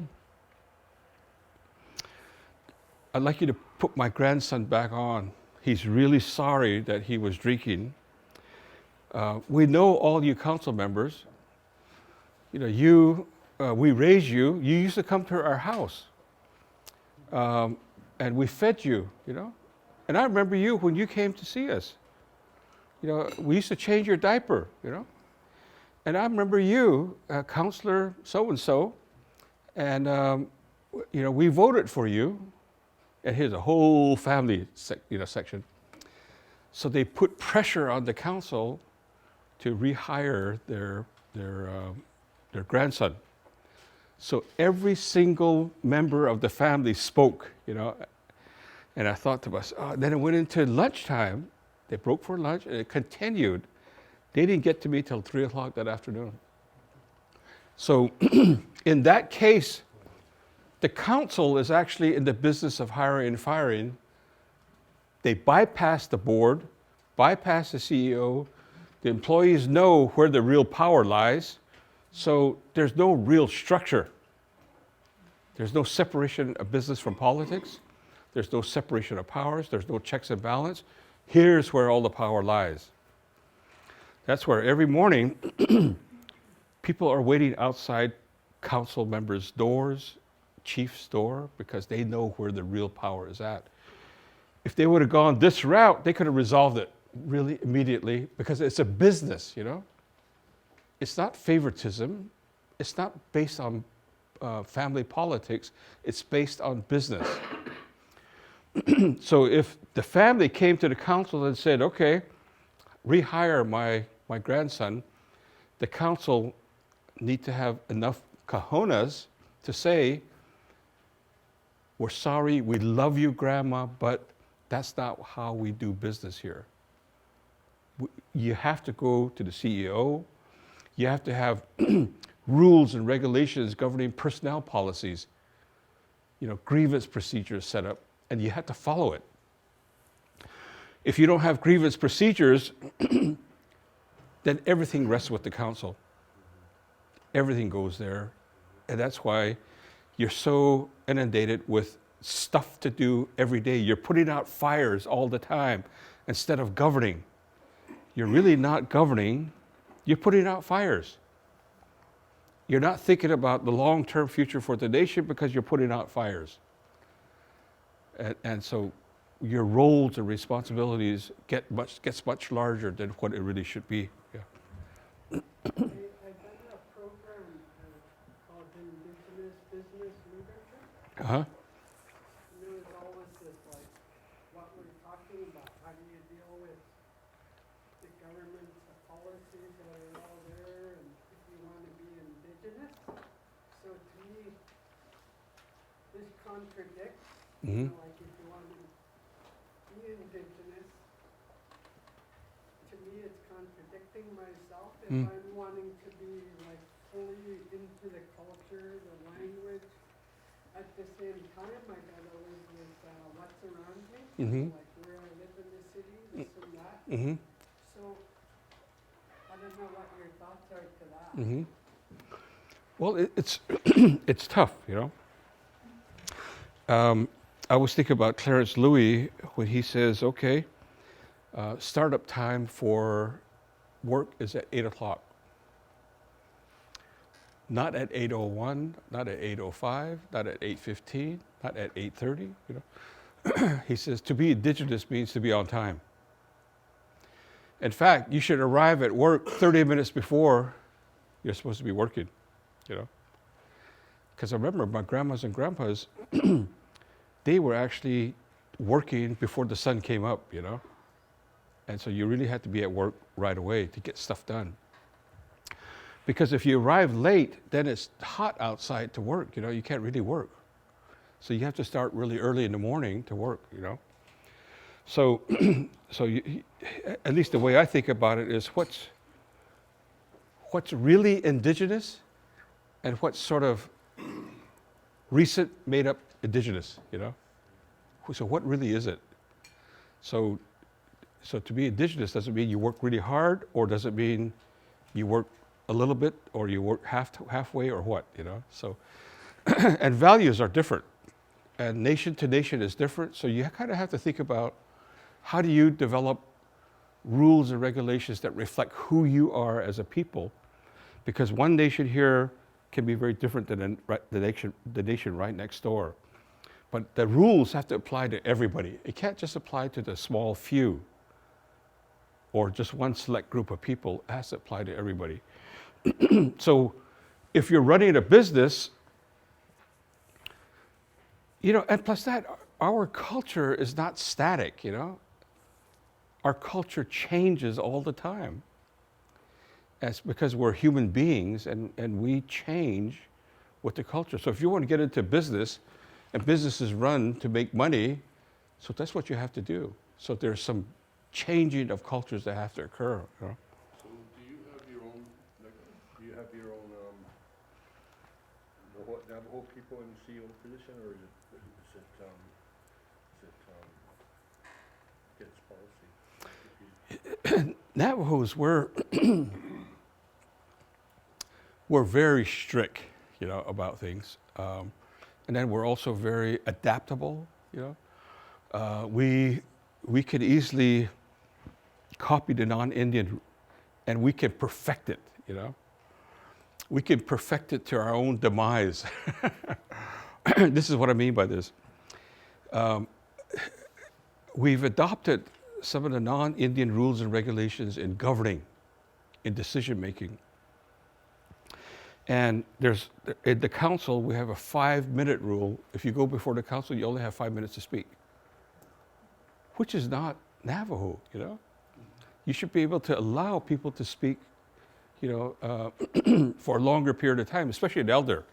I'd like you to put my grandson back on. He's really sorry that he was drinking. We know all you council members. You know, we raised you. You used to come to our house, and we fed you. You know, and I remember you when you came to see us. You know, we used to change your diaper. You know, and I remember you, Counselor so and so, and you know, we voted for you. And here's a whole family, section. So they put pressure on the council to rehire their grandson. So every single member of the family spoke, you know. And I thought to myself, oh, then it went into lunchtime. They broke for lunch, and it continued. They didn't get to me till 3 o'clock that afternoon. So in that case, the council is actually in the business of hiring and firing. They bypass the board, bypass the CEO. The employees know where the real power lies. So there's no real structure. There's no separation of business from politics. There's no separation of powers. There's no checks and balance. Here's where all the power lies. That's where every morning people are waiting outside council members' doors, chief's door, because they know where the real power is at. If they would have gone this route, they could have resolved it really immediately, because it's a business, you know. It's not favoritism. It's not based on family politics. It's based on business. So if the family came to the council and said, okay, rehire my grandson, the council need to have enough cojones to say, we're sorry, we love you, Grandma, but that's not how we do business here. You have to go to the CEO. You have to have rules and regulations governing personnel policies, you know, grievance procedures set up, and you have to follow it. If you don't have grievance procedures, then everything rests with the council. Everything goes there, and that's why you're so inundated with stuff to do every day. You're putting out fires all the time instead of governing. you're really not governing, you're putting out fires. You're not thinking about the long-term future for the nation because you're putting out fires. And so your roles and responsibilities gets much larger than what it really should be. Yeah. I've done a program called Indigenous Business Leadership. Uh-huh. And there was always this, like, what we're talking about, how do you deal with the government's policies that are all there, and if you want to be Indigenous. So to me, this contradicts, Mm-hmm. like if you want to be Indigenous, to me it's contradicting myself if Mm. I'm wanting to be like fully into the culture, the language. At the same time, I gotta live with what's around me, Mhm. like where I live in the city, this and that. Mm-hmm. So I don't know what your thoughts are to that. Mm-hmm. Well, it's it's tough, you know. I was thinking about Clarence Louis when he says, okay, startup time for work is at 8 o'clock. Not at 8:01, not at 8:05, not at 8:15, not at 8:30, you know. He says to be Indigenous means to be on time. In fact, you should arrive at work 30 minutes before you're supposed to be working, you know. Because I remember my grandmas and grandpas, they were actually working before the sun came up, you know. And so you really had to be at work right away to get stuff done. Because if you arrive late, then it's hot outside to work, you know, you can't really work. So you have to start really early in the morning to work, you know. So, at least the way I think about it is what's really Indigenous and what's sort of recent made up Indigenous, you know. So what really is it? So to be Indigenous doesn't mean you work really hard, or does it mean you work a little bit, or you work halfway, or what, you know? So, and values are different, and nation to nation is different. So you kind of have to think about how do you develop rules and regulations that reflect who you are as a people, because one nation here can be very different than the nation right next door. But the rules have to apply to everybody. It can't just apply to the small few or just one select group of people. It has to apply to everybody. So if you're running a business, you know, and plus that, our culture is not static, you know. Our culture changes all the time. That's because we're human beings and we change with the culture. So if you want to get into business, and business is run to make money, so that's what you have to do. So there's some changing of cultures that have to occur, you know. So do you have your own, like, Navajo people in the CEO position, or is it against policy? Navajos we're very strict, you know, about things. And then we're also very adaptable, you know. We could easily copy the non-Indian, and we can perfect it, you know. We can perfect it to our own demise. This is what I mean by this. We've adopted some of the non-Indian rules and regulations in governing, in decision-making. And in the council, we have a 5-minute rule. If you go before the council, you only have 5 minutes to speak, which is not Navajo, you know. You should be able to allow people to speak, you know, for a longer period of time, especially an elder.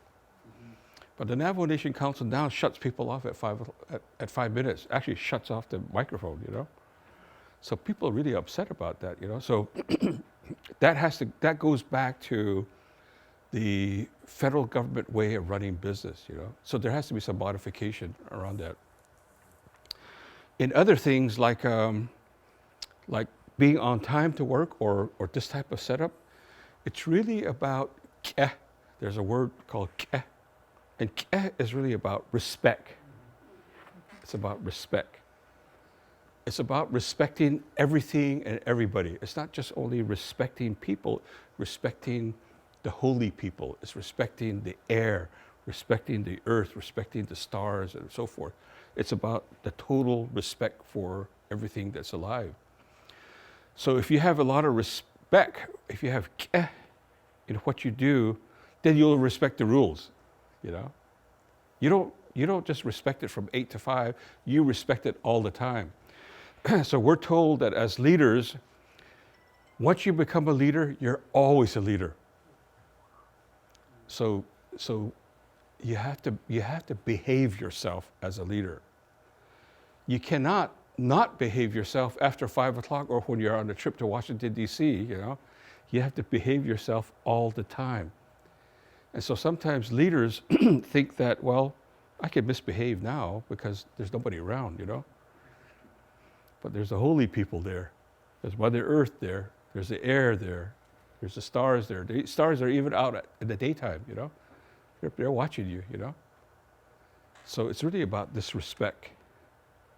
But the Navajo Nation Council now shuts people off at 5 minutes, actually shuts off the microphone, you know. So people are really upset about that, you know. So that goes back to the federal government way of running business, you know. So there has to be some modification around that. In other things like being on time to work or this type of setup, it's really about keh. There's a word called keh. And keh is really about respect. It's about respect. It's about respecting everything and everybody. It's not just only respecting people, respecting the holy people. It's respecting the air, respecting the earth, respecting the stars, and so forth. It's about the total respect for everything that's alive. So if you have a lot of respect, if you have in what you do, then you'll respect the rules, you know. You don't just respect it from 8 to 5, you respect it all the time. So we're told that as leaders, once you become a leader, you're always a leader. So you have to behave yourself as a leader. You cannot not behave yourself after 5 o'clock or when you're on a trip to Washington, D.C., you know. You have to behave yourself all the time. And so sometimes leaders think that, well, I can misbehave now because there's nobody around, you know. But there's the holy people there. There's Mother Earth there. There's the air there. There's the stars there. The stars are even out in the daytime, you know. They're watching you, you know. So it's really about this respect.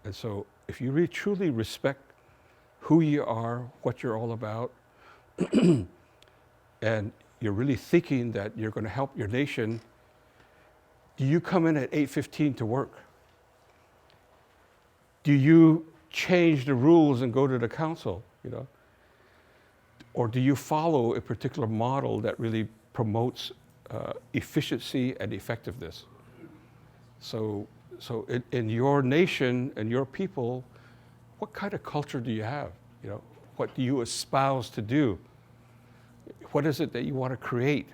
And so if you really truly respect who you are, what you're all about, and you're really thinking that you're going to help your nation, do you come in at 8:15 to work? Do you change the rules and go to the council, you know? Or do you follow a particular model that really promotes efficiency and effectiveness? So in your nation and your people, what kind of culture do you have? You know, what do you espouse to do? What is it that you want to create?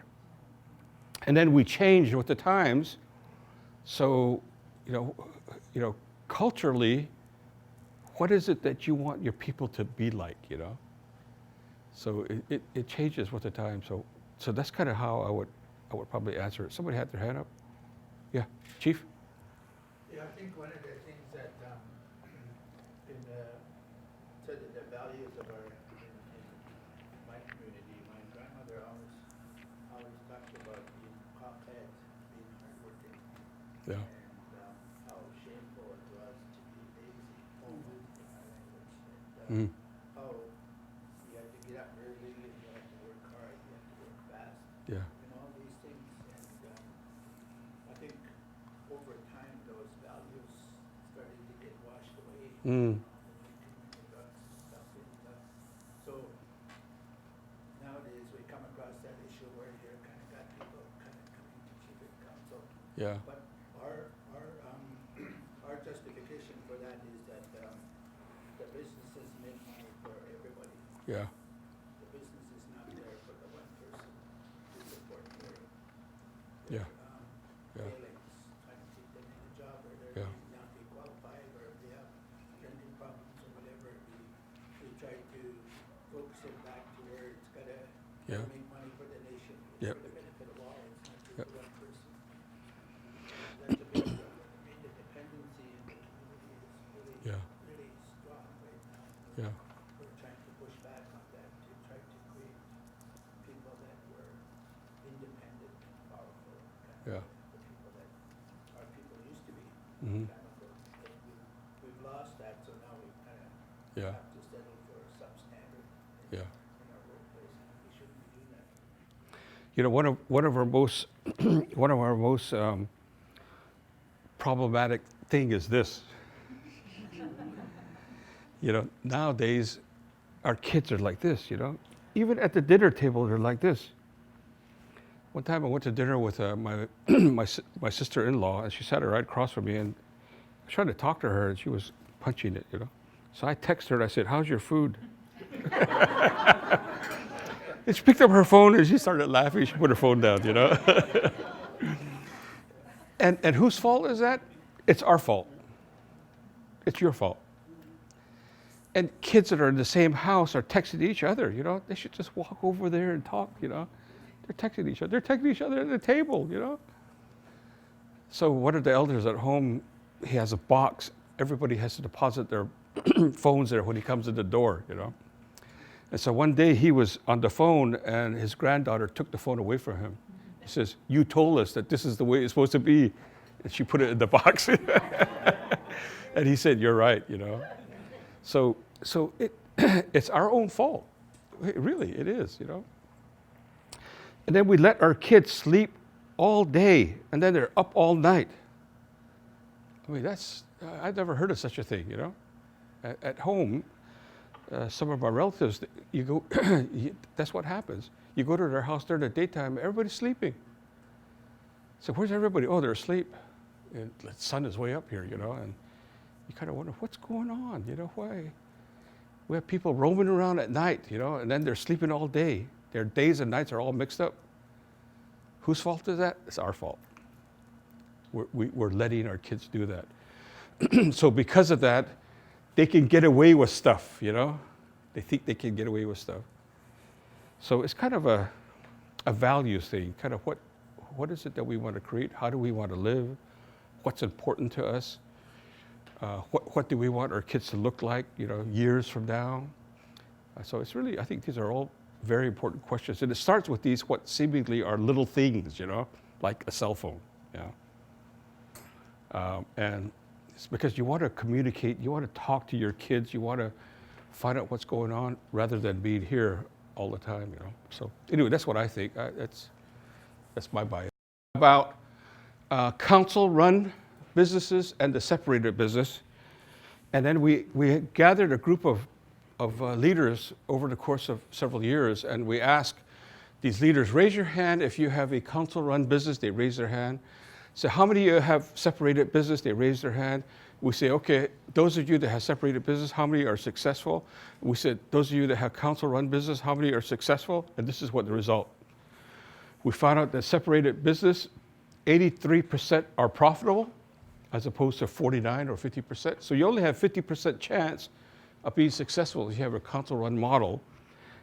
And then we change with the times. So, you know, culturally, what is it that you want your people to be like, you know? So it changes with the time. So that's kind of how I would probably answer it. Somebody had their hand up? Yeah, Chief? Yeah, I think one of the things that in so the values of our in my community, my grandmother always talked about being cockhead, being hardworking, Yeah. and how shameful it was to be lazy, almost in our language, Mm. and how you had to get up early and you had to work hard, you had to work fast, Yeah. and all these things. And I think over time those values started to get washed away. Mm. So nowadays we come across that issue where you kind of got people kind of coming to chief and council. Yeah. But our justification for that is that the businesses make money for everybody. Yeah. The business is not there for the one person to support Yeah. Yeah. failings, trying to keep them in a job, or they're Yeah. not being qualified, or if they have lending problems or whatever. We try to focus it back to where it's gotta Yeah. make money for the nation, Yep. for the benefit of all, it's not just Yep. one person. That's a big deal. I mean, the dependency in the community is Yeah. really strong right now. Yeah. We're trying to push back on that, to try to create people that were independent and powerful, kind Yeah. of the people that our people used to be. Mhm. Kind of but we've lost that, so now we kind of Yeah. have to settle for a substandard Yeah. in our workplace, and we shouldn't be doing that. You know, one of our most problematic thing is this. You know, nowadays, our kids are like this, you know. Even at the dinner table, they're like this. One time I went to dinner with my sister-in-law, and she sat right across from me, and I was trying to talk to her, and she was punching it, you know. So I texted her, and I said, "How's your food?" And she picked up her phone, and she started laughing. She put her phone down, you know. And whose fault is that? It's our fault. It's your fault. And kids that are in the same house are texting each other, you know. They should just walk over there and talk, you know. They're texting each other. They're texting each other at the table, you know. So one of the elders at home, he has a box. Everybody has to deposit their phones there when he comes in the door, you know. And so one day he was on the phone, and his granddaughter took the phone away from him. He says, "You told us that this is the way it's supposed to be." And she put it in the box. And he said, "You're right, you know." So it it's our own fault. Really, it is, you know. And then we let our kids sleep all day, and then they're up all night. I mean, I've never heard of such a thing, you know. At home, some of our relatives, you go, that's what happens. You go to their house during the daytime, everybody's sleeping. So where's everybody? Oh, they're asleep. And the sun is way up here, you know, and you kind of wonder, what's going on, you know, why? We have people roaming around at night, you know, and then they're sleeping all day. Their days and nights are all mixed up. Whose fault is that? It's our fault. We're letting our kids do that. So because of that, they can get away with stuff, you know? They think they can get away with stuff. So it's kind of a values thing, kind of what is it that we want to create? How do we want to live? What's important to us? What do we want our kids to look like, you know, years from now? So it's really, I think these are all very important questions. And it starts with these, what seemingly are little things, you know, like a cell phone, you know. And it's because you want to communicate, you want to talk to your kids, you want to find out what's going on rather than being here all the time, you know. So anyway, that's what I think. That's my bias. About council-run businesses and the separated business. And then we gathered a group of leaders over the course of several years, and we asked these leaders, raise your hand if you have a council-run business. They raise their hand. So how many of you have separated business? They raise their hand. We say, okay, those of you that have separated business, how many are successful? We said, those of you that have council-run business, how many are successful? And this is what the result. We found out that separated business, 83% are profitable, as opposed to 49 or 50%. So you only have 50% chance of being successful if you have a council-run model,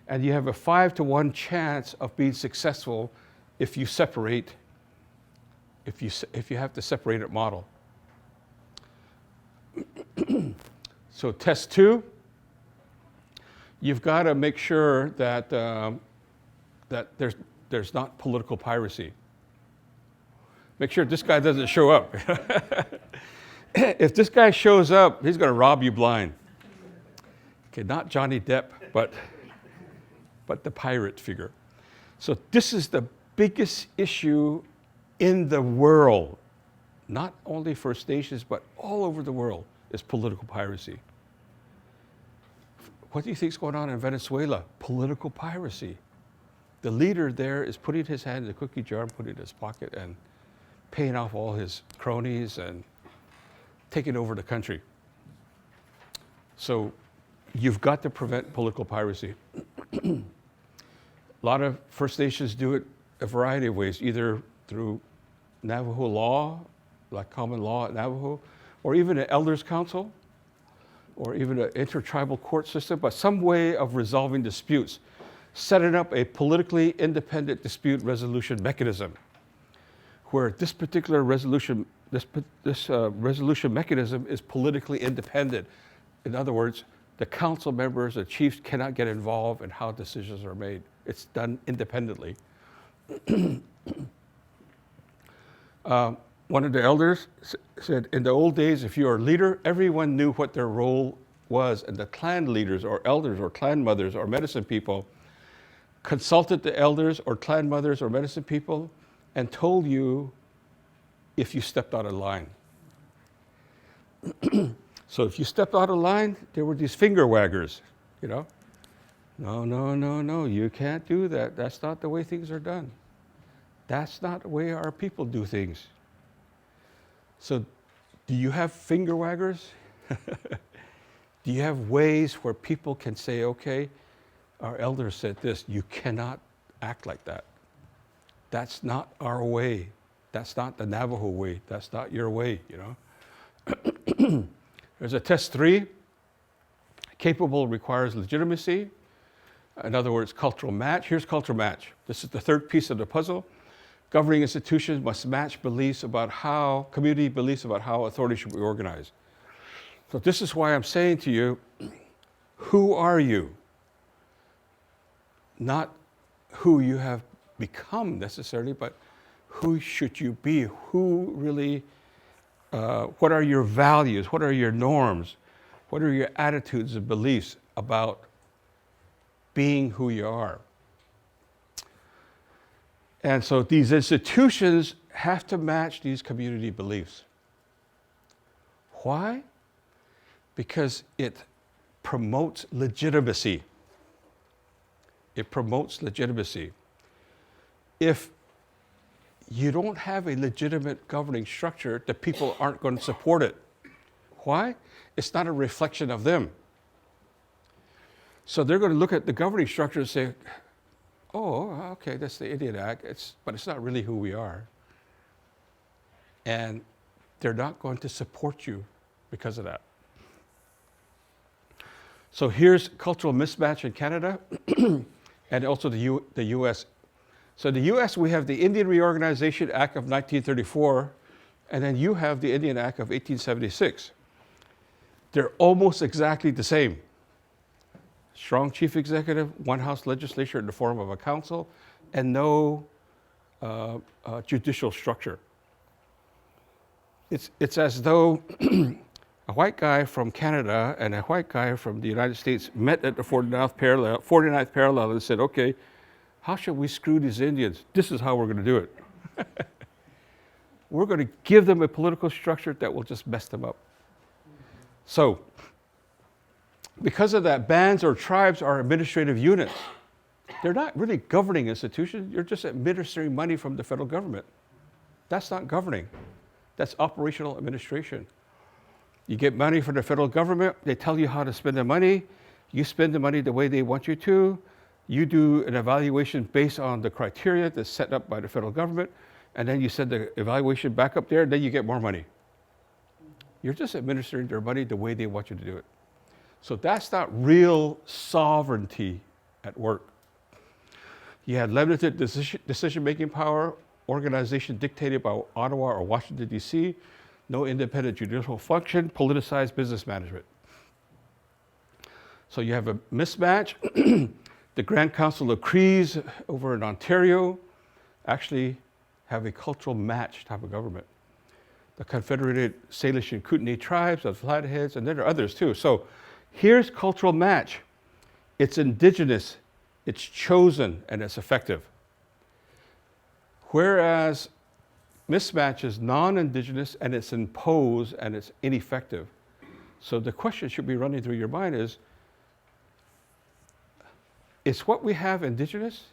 and you have a 5-to-1 chance of being successful if you separate, if you have the separated model. So test 2, you've got to make sure that that there's not political piracy. Make sure this guy doesn't show up. If this guy shows up, he's going to rob you blind. Okay, not Johnny Depp, but the pirate figure. So this is the biggest issue in the world, not only First Nations, but all over the world, is political piracy. What do you think is going on in Venezuela? Political piracy. The leader there is putting his hand in the cookie jar and putting it in his pocket and paying off all his cronies and taking over the country. So you've got to prevent political piracy. A lot of First Nations do it a variety of ways, either through Navajo law, like common law at Navajo, or even an elders council, or even an intertribal court system, but some way of resolving disputes, setting up a politically independent dispute resolution mechanism, where this particular resolution, this resolution mechanism is politically independent. In other words, the council members, the chiefs cannot get involved in how decisions are made. It's done independently. One of the elders said, in the old days, if you are a leader, everyone knew what their role was, and the clan leaders or elders or clan mothers or medicine people consulted the elders or clan mothers or medicine people and told you if you stepped out of line. So if you stepped out of line, there were these finger waggers, you know. No, you can't do that. That's not the way things are done. That's not the way our people do things. So do you have finger waggers? Do you have ways where people can say, okay, our elders said this, you cannot act like that. That's not our way. That's not the Navajo way. That's not your way, you know. There's a test 3. Capable requires legitimacy. In other words, cultural match. Here's cultural match. This is the third piece of the puzzle. Governing institutions must match beliefs about how, community beliefs about how authority should be organized. So this is why I'm saying to you, who are you? Not who you have become necessarily, but who should you be? Who really, what are your values? What are your norms? What are your attitudes and beliefs about being who you are? And so these institutions have to match these community beliefs. Why? Because it promotes legitimacy. It promotes legitimacy. If you don't have a legitimate governing structure, the people aren't going to support it. Why? It's not a reflection of them. So they're going to look at the governing structure and say, oh, okay, that's the Indian Act, but it's not really who we are. And they're not going to support you because of that. So here's cultural mismatch in Canada and also the US. So the US, we have the Indian Reorganization Act of 1934, and then you have the Indian Act of 1876. They're almost exactly the same. Strong chief executive, one house legislature in the form of a council, and no judicial structure. It's as though a white guy from Canada and a white guy from the United States met at the 49th parallel and said, okay, how should we screw these Indians? This is how we're going to do it. We're going to give them a political structure that will just mess them up. So, because of that, bands or tribes are administrative units. They're not really governing institutions. You're just administering money from the federal government. That's not governing. That's operational administration. You get money from the federal government. They tell you how to spend the money. You spend the money the way they want you to. You do an evaluation based on the criteria that's set up by the federal government. And then you send the evaluation back up there, and then you get more money. You're just administering their money the way they want you to do it. So that's not real sovereignty at work. You had limited decision-making power, organization dictated by Ottawa or Washington, D.C., no independent judicial function, politicized business management. So you have a mismatch. The Grand Council of Crees over in Ontario actually have a cultural match type of government. The Confederated Salish and Kootenai tribes, the Flatheads, and there are others too. So here's cultural match. It's indigenous, it's chosen, and it's effective. Whereas mismatch is non-indigenous and it's imposed and it's ineffective. So the question should be running through your mind is what we have indigenous?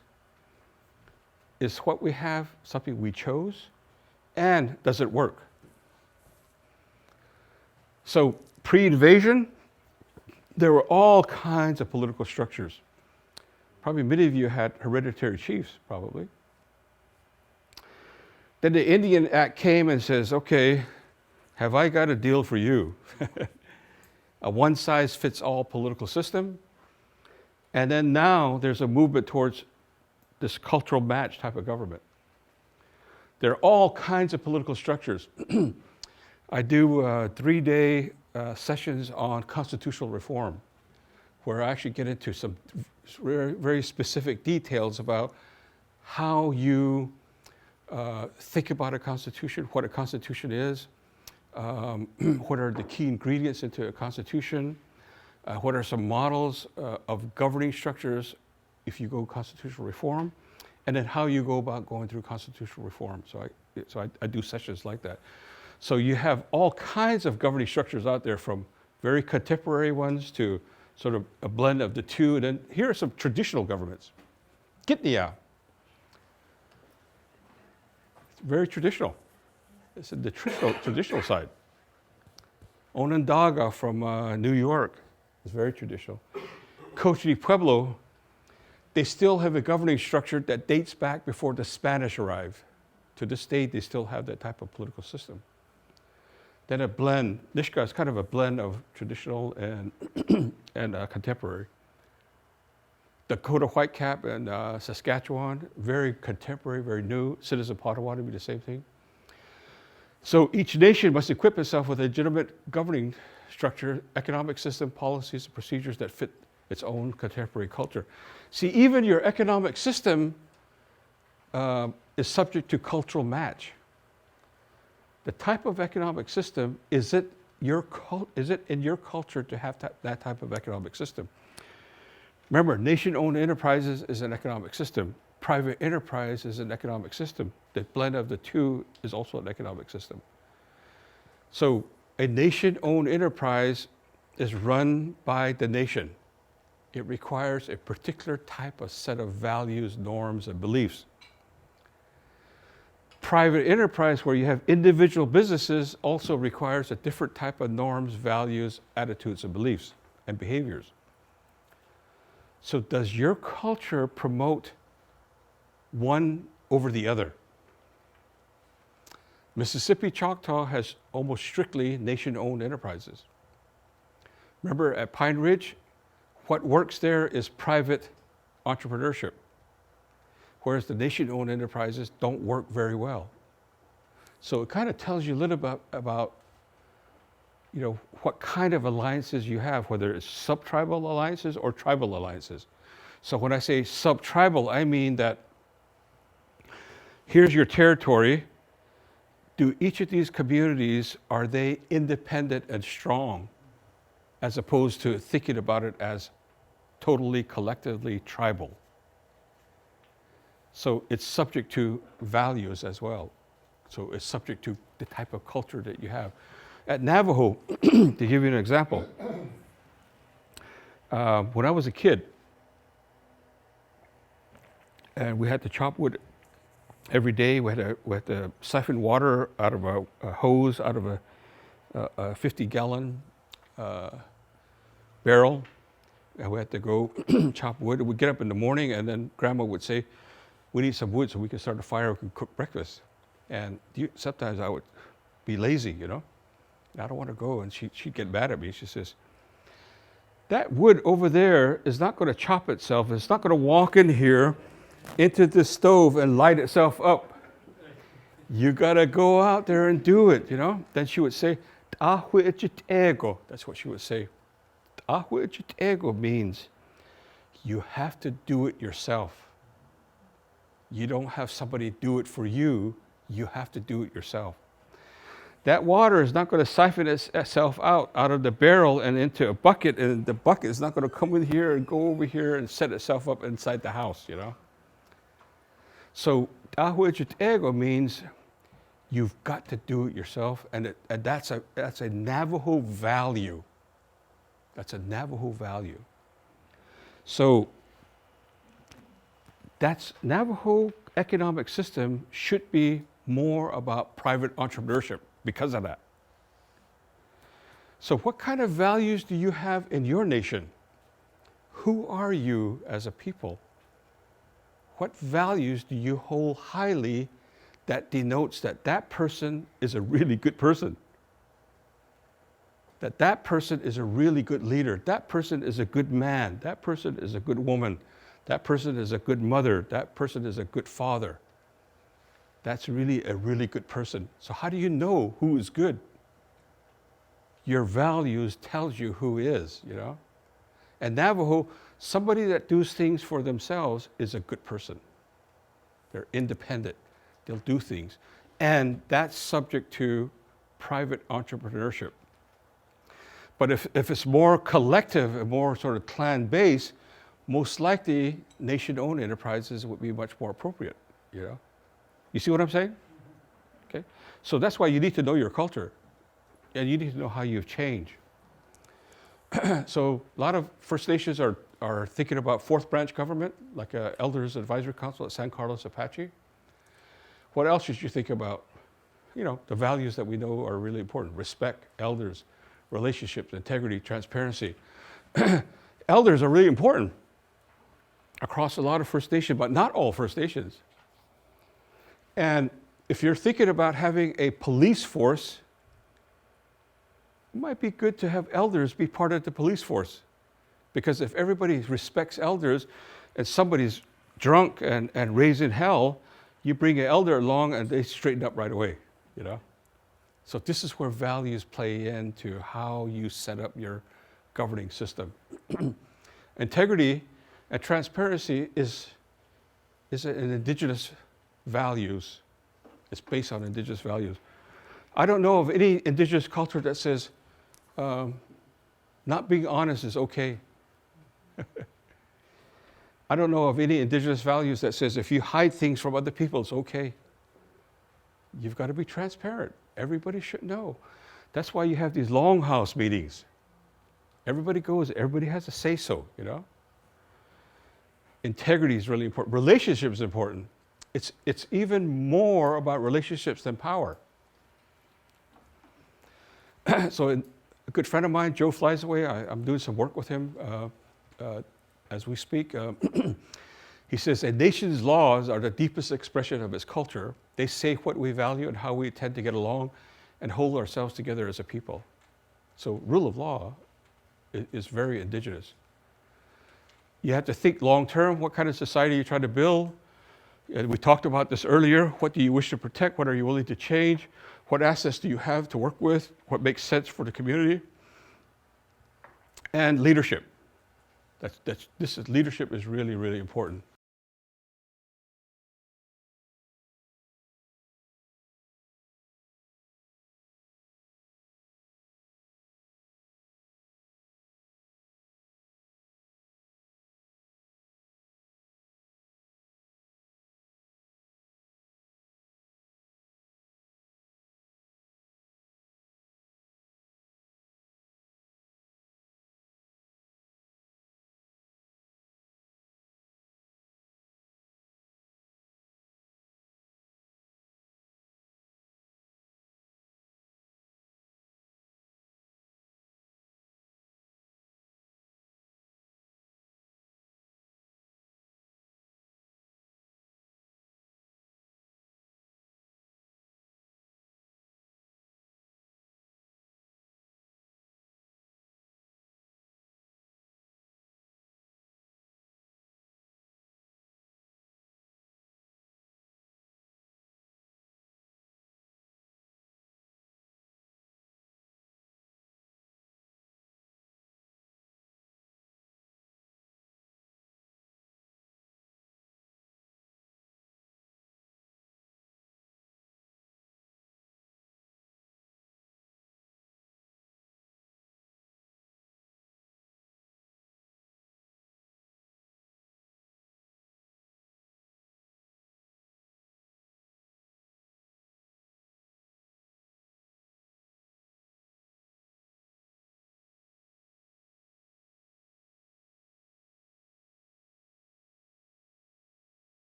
Is what we have something we chose? And does it work? So pre-invasion, there were all kinds of political structures. Probably many of you had hereditary chiefs, probably. Then the Indian Act came and says, okay, have I got a deal for you? A one-size-fits-all political system. And then now there's a movement towards this cultural match type of government. There are all kinds of political structures. I do 3-day sessions on constitutional reform, where I actually get into some very, very specific details about how you think about a constitution, what a constitution is, what are the key ingredients into a constitution, what are some models of governing structures if you go constitutional reform, and then how you go about going through constitutional reform. So I do sessions like that. So you have all kinds of governing structures out there, from very contemporary ones to sort of a blend of the two. And then here are some traditional governments. Gitniya. It's very traditional. It's the traditional side. Onondaga from New York is very traditional. Coche de Pueblo, they still have a governing structure that dates back before the Spanish arrived. To this day, they still have that type of political system. Then a blend, Nishka is kind of a blend of traditional and contemporary. Dakota Whitecap and Saskatchewan, very contemporary, very new. Citizen Potawatomi, the same thing. So each nation must equip itself with a legitimate governing structure, economic system, policies, and procedures that fit its own contemporary culture. See, even your economic system is subject to cultural match. The type of economic system, is it is it in your culture to have that type of economic system? Remember, nation-owned enterprises is an economic system. Private enterprise is an economic system. The blend of the two is also an economic system. So a nation-owned enterprise is run by the nation. It requires a particular type of set of values, norms, and beliefs. Private enterprise, where you have individual businesses, also requires a different type of norms, values, attitudes, and beliefs, and behaviors. So does your culture promote one over the other? Mississippi Choctaw has almost strictly nation-owned enterprises. Remember, at Pine Ridge, what works there is private entrepreneurship, whereas the nation-owned enterprises don't work very well. So it kind of tells you a little bit about what kind of alliances you have, whether it's sub-tribal alliances or tribal alliances. So when I say sub-tribal, I mean that here's your territory. Do each of these communities, are they independent and strong, as opposed to thinking about it as totally, collectively tribal? So it's subject to values as well. So it's subject to the type of culture that you have. At Navajo, to give you an example, when I was a kid, and we had to chop wood every day, we had to siphon water out of a hose, out of a 50-gallon barrel, and we had to go chop wood. We'd get up in the morning, and then Grandma would say, "We need some wood so we can start a fire, we can cook breakfast." And sometimes I would be lazy, I don't want to go, and she'd get mad at me. She says, "That wood over there is not going to chop itself. It's not going to walk in here into the stove and light itself up. You got to go out there and do it, Then she would say, "Ta'huichitego." That's what she would say. Ta'huichitego means you have to do it yourself. You don't have somebody do it for you. You have to do it yourself. That water is not going to siphon itself out of the barrel and into a bucket, and the bucket is not going to come in here and go over here and set itself up inside the house, So ta'huichitego means you've got to do it yourself, and that's a Navajo value. That's a Navajo value. So that's Navajo economic system should be more about private entrepreneurship because of that. So what kind of values do you have in your nation? Who are you as a people? What values do you hold highly that denotes that person is a really good person? That person is a really good leader. That person is a good man. That person is a good woman. That person is a good mother. That person is a good father. That's really a really good person. So how do you know who is good? Your values tells you who is, And Navajo, somebody that does things for themselves is a good person. They're independent. They'll do things. And that's subject to private entrepreneurship. But if it's more collective and more sort of clan-based, most likely nation-owned enterprises would be much more appropriate, You see what I'm saying? Okay. So that's why you need to know your culture, and you need to know how you've changed. So a lot of First Nations are thinking about fourth branch government, like Elders Advisory Council at San Carlos Apache. What else should you think about? The values that we know are really important: respect, elders, relationships, integrity, transparency. Elders are really important across a lot of First Nations, but not all First Nations. And if you're thinking about having a police force, it might be good to have elders be part of the police force. Because if everybody respects elders and somebody's drunk and raising hell, you bring an elder along and they straighten up right away, So this is where values play into how you set up your governing system. Integrity and transparency is an Indigenous values. It's based on Indigenous values. I don't know of any Indigenous culture that says, not being honest is okay. I don't know of any Indigenous values that says if you hide things from other people, it's okay. You've got to be transparent. Everybody should know. That's why you have these longhouse meetings. Everybody goes, everybody has a say-so, you know? Integrity is really important. Relationship is important. It's even more about relationships than power. So a good friend of mine, Joe Flies Away, I'm doing some work with him as we speak. He says, a nation's laws are the deepest expression of its culture. They say what we value and how we tend to get along and hold ourselves together as a people. So rule of law is very Indigenous. You have to think long term, what kind of society you're trying to build. We talked about this earlier. What do you wish to protect? What are you willing to change? What assets do you have to work with? What makes sense for the community? And leadership. Leadership is really, really important.